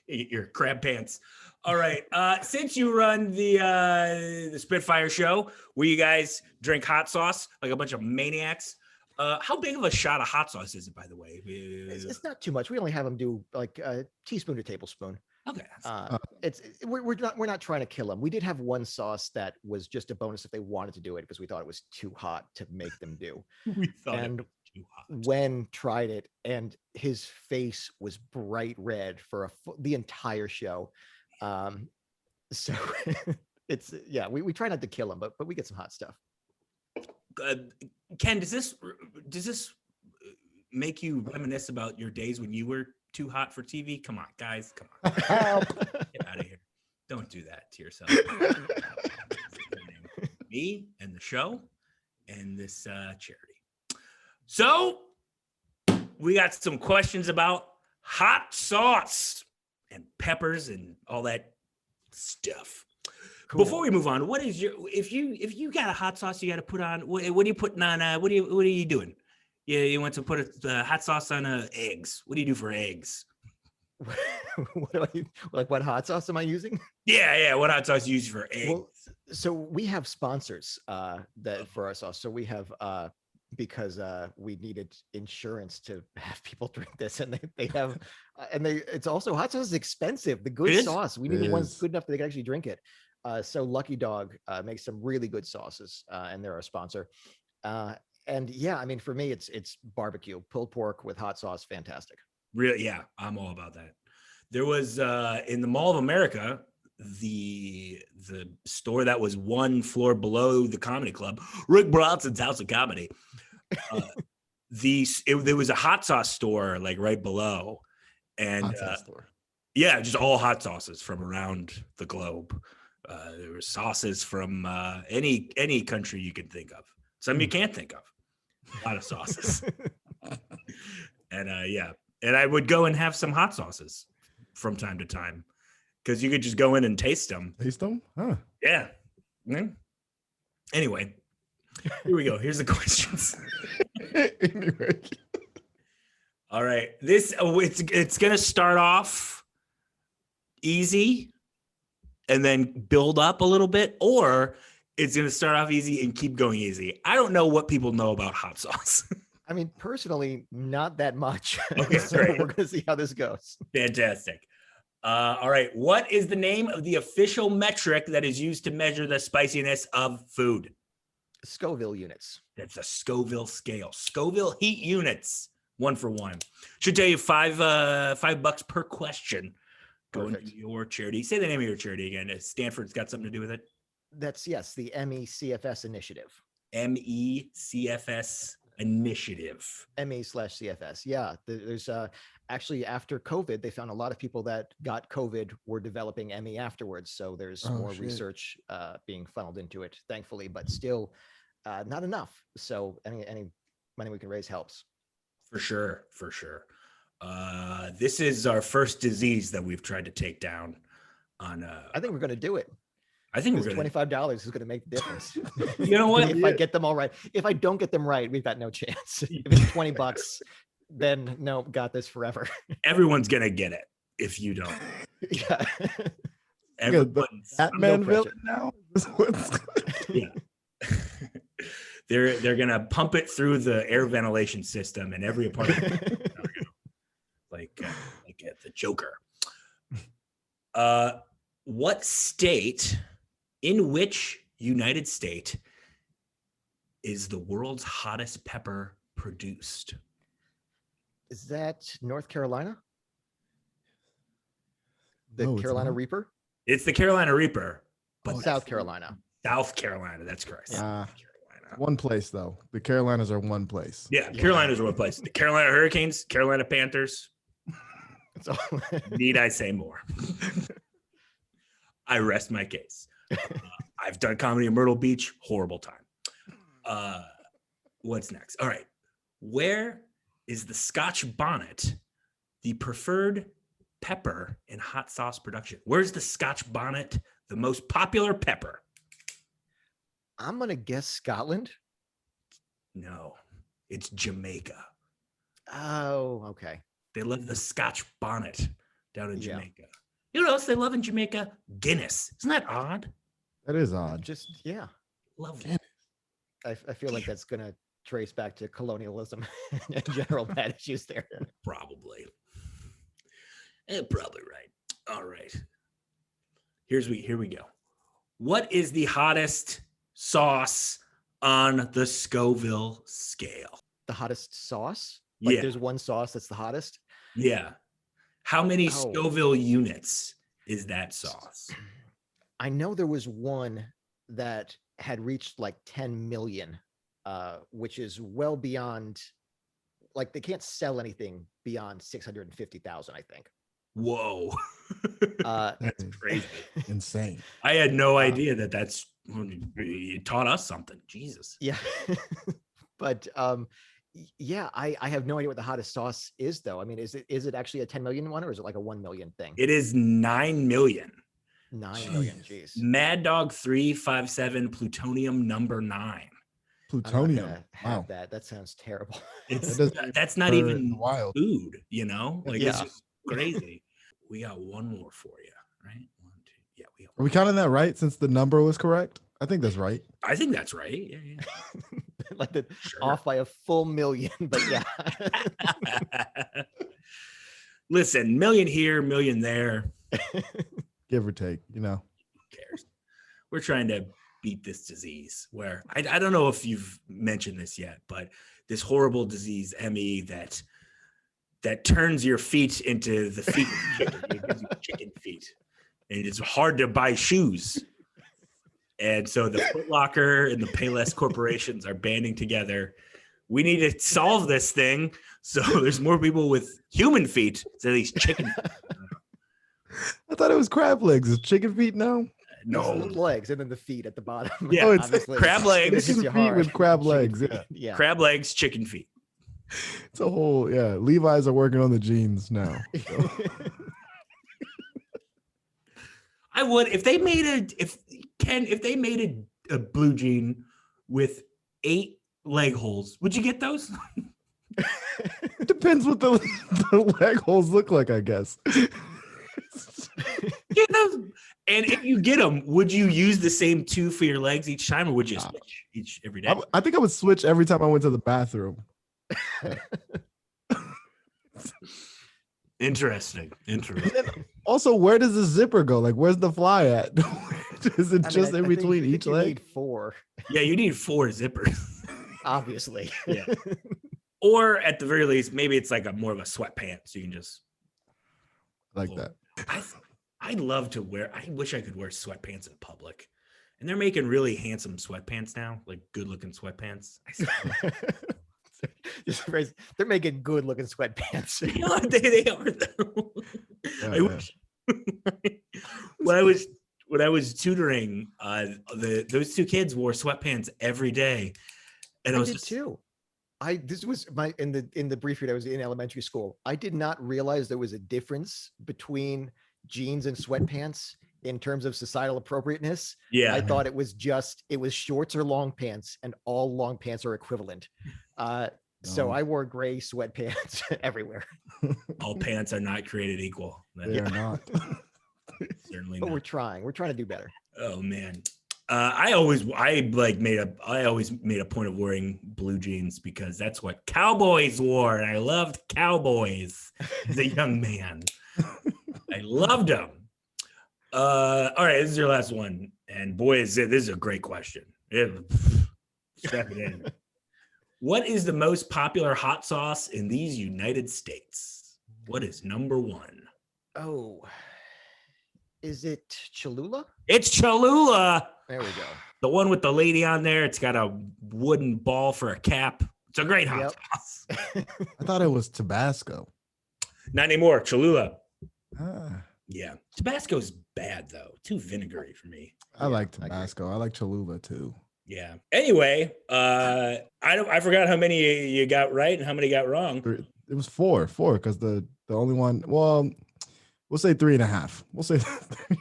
Your crab pants. All right. Since you run the Spitfire show, where you guys drink hot sauce like a bunch of maniacs, How big of a shot of hot sauce is it, by the way? It's not too much. We only have them do like a teaspoon to tablespoon. Okay. We're not trying to kill them. We did have one sauce that was just a bonus if they wanted to do it because we thought it was too hot to make them do. We thought And it was too hot. Wen tried it, and his face was bright red for the entire show. So it's we try not to kill him, but we get some hot stuff. Ken, does this make you reminisce about your days when you were too hot for TV? Come on, guys, come on, get out of here! Don't do that to yourself. Me and the show and this charity. So we got some questions about hot sauce and peppers and all that stuff. Cool. Before we move on, what is your if you got a hot sauce you got to put on? What are you putting on? What are you doing? You want to put hot sauce on eggs? What do you do for eggs? What hot sauce am I using? Yeah. What hot sauce do you use for eggs? Well, so we have sponsors that for our sauce. So we have because we needed insurance to have people drink this, and they have it's also hot sauce is expensive. The good sauce we need ones good enough that they can actually drink it. So Lucky Dog makes some really good sauces, and they're our sponsor. And yeah, I mean, for me, it's barbecue, pulled pork with hot sauce, fantastic. Really, yeah, I'm all about that. There was in the Mall of America, the store that was one floor below the comedy club, Rick Bronson's House of Comedy. There was a hot sauce store like right below, and yeah, just all hot sauces from around the globe. There were sauces from any country you can think of. Some you can't think of. A lot of sauces. And and I would go and have some hot sauces from time to time because you could just go in and taste them. Huh? Yeah. Mm-hmm. Anyway, here we go. Here's the questions. Anyway. All right. It's gonna start off easy and then build up a little bit, or it's going to start off easy and keep going easy. I don't know what people know about hot sauce. I mean, personally, not that much. Okay, so great. We're going to see how this goes. Fantastic. All right. What is the name of the official metric that is used to measure the spiciness of food? Scoville units. That's a Scoville scale. Scoville heat units. 1 for 1. Should tell you $5 per question. Going to your charity. Say the name of your charity again. Stanford's got something to do with it. That's the MECFS initiative. MECFS initiative. ME/CFS. Yeah. There's actually after COVID, they found a lot of people that got COVID were developing ME afterwards. So there's more research being funneled into it, thankfully, but still not enough. So any money we can raise helps. For sure. This is our first disease that we've tried to take down on I think we're going to do it. I think we're going to $25 is going to make the difference. You know what? If I get them all right. If I don't get them right, we've got no chance. If it's $20, then no, got this forever. Everyone's going to get it if you don't. Yeah. Everyone's Batman villain now. Yeah. They're going to pump it through the air ventilation system in every apartment. like the Joker. What state, in which United State, is the world's hottest pepper produced? Is that North Carolina? The Carolina Reaper? It's the Carolina Reaper, but South Carolina. South Carolina, that's correct. One place though. The Carolinas are one place. Yeah, Carolinas are one place. The Carolina Hurricanes, Carolina Panthers. Need I say more? I rest my case. I've done comedy in Myrtle Beach. Horrible time. What's next? All right. Where is the Scotch bonnet the preferred pepper in hot sauce production? Where's the Scotch bonnet the most popular pepper? I'm going to guess Scotland. No, it's Jamaica. Oh, okay. They love the Scotch bonnet down in Jamaica. You know what else they love in Jamaica? Guinness. Isn't that odd? That is odd. Just, Love Guinness. I feel like that's going to trace back to colonialism and general bad issues there. Probably. Probably right. All right. Here we go. What is the hottest sauce on the Scoville scale? The hottest sauce? Like Yeah. there's one sauce that's the hottest? Yeah. How many Oh. Scoville units is that sauce? I know there was one that had reached like 10 million, which is well beyond, like they can't sell anything beyond 650,000, I think. Whoa. That's crazy. Insane. I had no idea that's, you taught us something. Jesus. Yeah. But yeah, I have no idea what the hottest sauce is though. I mean, is it actually a 10 million one, or is it like a 1 million thing? It is 9 million. 9 million, jeez. Mad Dog 357 plutonium number 9. Plutonium. I'm not gonna have Wow. that. That sounds terrible. That's not even wild. food, you know? Like it's Yeah. just crazy. We got one more for you, right? 1, 2. Yeah, we got Are we counting that right since the number was correct? I think that's right. I think that's right. Yeah. Like the Sure. off by a full million, but yeah. Listen, million here, million there. Give or take, you know. Who cares? We're trying to beat this disease where I don't know if you've mentioned this yet, but this horrible disease, ME, that turns your feet into the feet of chicken. It gives you chicken feet. And it's hard to buy shoes. And so the Foot Locker and the Payless corporations are banding together. We need to solve this thing so there's more people with human feet instead of these chicken feet. I thought it was crab legs. Is chicken feet now? No. It's the legs and then the feet at the bottom. Yeah. Oh, it's Obviously, crab legs. it hits you Chicken feet hard. with crab Chicken legs. feet, Yeah. yeah. Crab legs, chicken feet. It's a whole, yeah. Levi's are working on the jeans now. So. I would if they made a blue jean with 8 leg holes. Would you get those? It depends what the leg holes look like, I guess. Get those. And if you get them, would you use the same 2 for your legs each time, or would you switch every day? I think I would switch every time I went to the bathroom. Interesting. Also, where does the zipper go? Like, where's the fly at? Is it I mean, just I in think- between I think each you leg? need 4, Yeah, you need 4 zippers. obviously. Yeah. Or at the very least, maybe it's like more of a sweatpants. So you can just Like that. I'd love to wear. I wish I could wear sweatpants in public. And they're making really handsome sweatpants now, like good-looking sweatpants. They're making good looking sweatpants. They are though. Yeah, I wish when I was tutoring, those 2 kids wore sweatpants every day, and I was did just too. This was my in the brief period I was in elementary school. I did not realize there was a difference between jeans and sweatpants in terms of societal appropriateness. yeah. I thought it was shorts or long pants, and all long pants are equivalent. So No. I wore gray sweatpants everywhere. All pants are not created equal. They are not. Certainly But not. we're trying. We're trying to do better. Oh man. I always made a point of wearing blue jeans because that's what cowboys wore, and I loved cowboys as a young man. I loved them. All right, this is your last one, and boy, this is a great question. Strap it in. What is the most popular hot sauce in these United States? What is number 1? Oh, is it Cholula? It's Cholula. There we go. The one with the lady on there. It's got a wooden ball for a cap. It's a great hot sauce. I thought it was Tabasco. Not anymore. Cholula. Ah, Yeah. Tabasco's bad though. Too vinegary for me. I like I agree. Tabasco. I like Cholula too. Yeah. Anyway, I forgot how many you got right and how many got wrong. It was 4 because the only one. Well, we'll say 3.5. We'll say.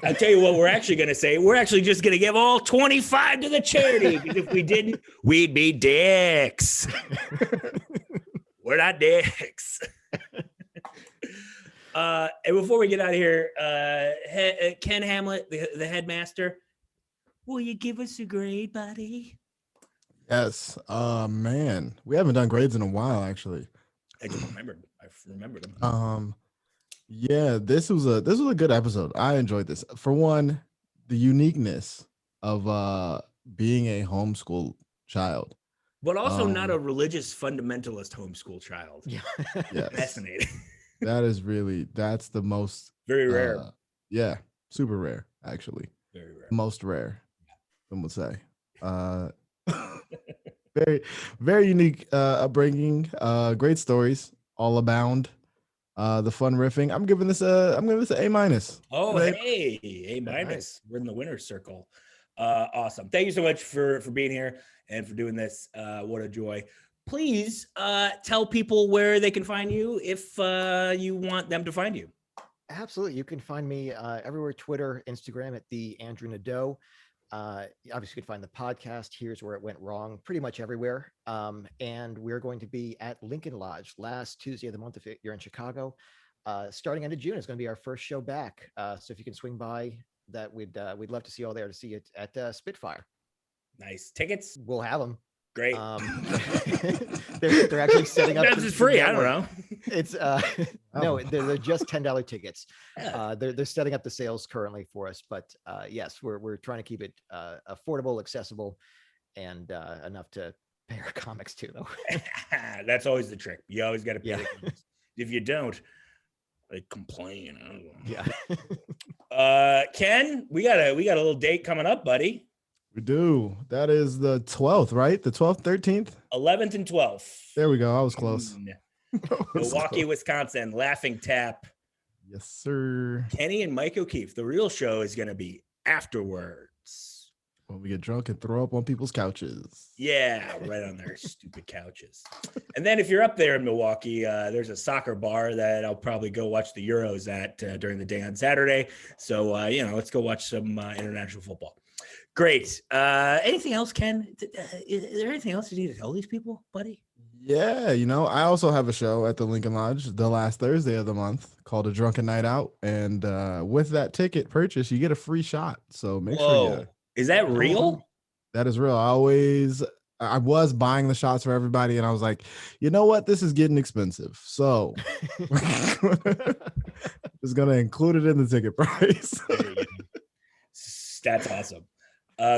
I'll tell you what we're actually going to say. We're actually just going to give all 25 to the charity because if we didn't, we'd be dicks. We're not dicks. And before we get out of here, Ken Hamlet, the headmaster, will you give us a grade, buddy? Yes. Man, we haven't done grades in a while, actually. I just remembered. I remembered them. Yeah, this was a good episode. I enjoyed this. For one, the uniqueness of being a homeschool child. But also not a Um, religious fundamentalist homeschool child. Yeah. yes, Fascinating. that's the most Very rare. yeah, super rare, actually. Very rare. Most rare, some would say. Very, very unique upbringing. Great stories all abound. The fun riffing. I'm giving this an A minus. Oh, An A- hey, A Very minus. nice. We're in the winner's circle. Awesome. Thank you so much for being here and for doing this. What a joy. Please tell people where they can find you if you want them to find you. Absolutely. You can find me everywhere, Twitter, Instagram at the Andrew Nadeau. Obviously, you can find the podcast. Here's Where It Went Wrong, pretty much everywhere. And we're going to be at Lincoln Lodge last Tuesday of the month if you're in Chicago. Starting end of June is going to be our first show back. So if you can swing by, that we'd love to see you all there to see it at Spitfire. Nice. Tickets? We'll have them. Great. They're actually setting up. That's just free. I don't know. It's no, they're just $10 tickets. They're setting up the sales currently for us, but yes, we're trying to keep it affordable, accessible, and enough to pay our comics too, though. That's always the trick. You always got to pay Yeah. the comics. If you don't, they complain. I don't know. Yeah. Ken, we got a little date coming up, buddy. We do. That is the 12th, right? The 12th, 13th. 11th and 12th. There we go. I was close. Milwaukee, Wisconsin, Laughing Tap. Yes, sir. Kenny and Mike O'Keefe. The real show is going to be afterwards. When we get drunk and throw up on people's couches. Yeah, right on their stupid couches. And then if you're up there in Milwaukee, there's a soccer bar that I'll probably go watch the Euros at during the day on Saturday. So, let's go watch some international football. Great. Anything else, Ken? Is there anything else you need to tell these people, buddy? Yeah, I also have a show at the Lincoln Lodge the last Thursday of the month called A Drunken Night Out. And with that ticket purchase, you get a free shot. So make sure you. Is that real? That is real. I was buying the shots for everybody, and I was like, you know what? This is getting expensive. So just going to include it in the ticket price. That's awesome.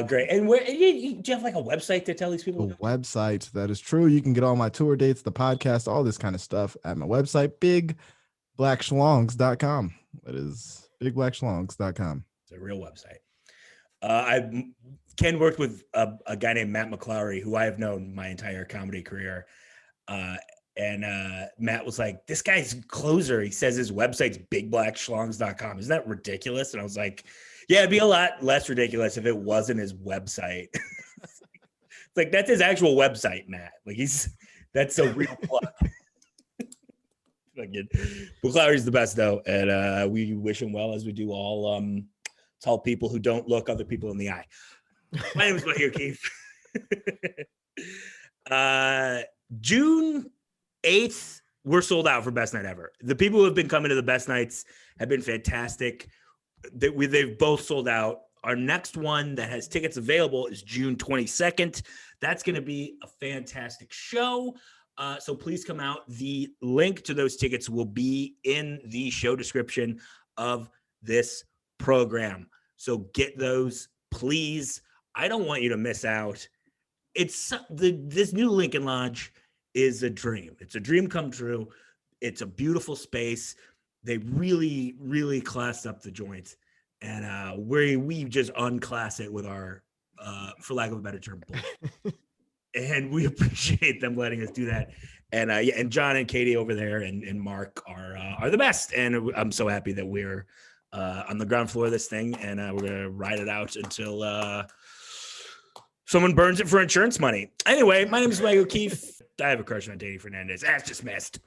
Great. And where do you have like a website to tell these people? The website, that is true. You can get all my tour dates, the podcast, all this kind of stuff at my website, bigblackschlongs.com. That is bigblackschlongs.com. It's a real website. Ken worked with a guy named Matt McClary, who I have known my entire comedy career. And Matt was like, this guy's closer. He says his website's bigblackschlongs.com. Isn't that ridiculous? And I was like, yeah, it'd be a lot less ridiculous if it wasn't his website. It's like, that's his actual website, Matt. Like that's a real plug. McClary's the best though. And we wish him well, as we do all tall people who don't look other people in the eye. My name is Mike O'Keefe. June 8th, we're sold out for Best Night Ever. The people who have been coming to the Best Nights have been fantastic. They've both sold out. Our next one that has tickets available is June 22nd. That's going to be a fantastic show. So please come out. The link to those tickets will be in the show description of this program. So get those, please. I don't want you to miss out. This new Lincoln Lodge is a dream. It's a dream come true. It's a beautiful space. They really, really classed up the joint. And we just unclass it with our, for lack of a better term, bullshit. And we appreciate them letting us do that. And and John and Katie over there and Mark are the best. And I'm so happy that we're on the ground floor of this thing, and we're gonna ride it out until someone burns it for insurance money. Anyway, my name is Mike O'Keefe. I have a crush on Danny Fernandez. That's just missed.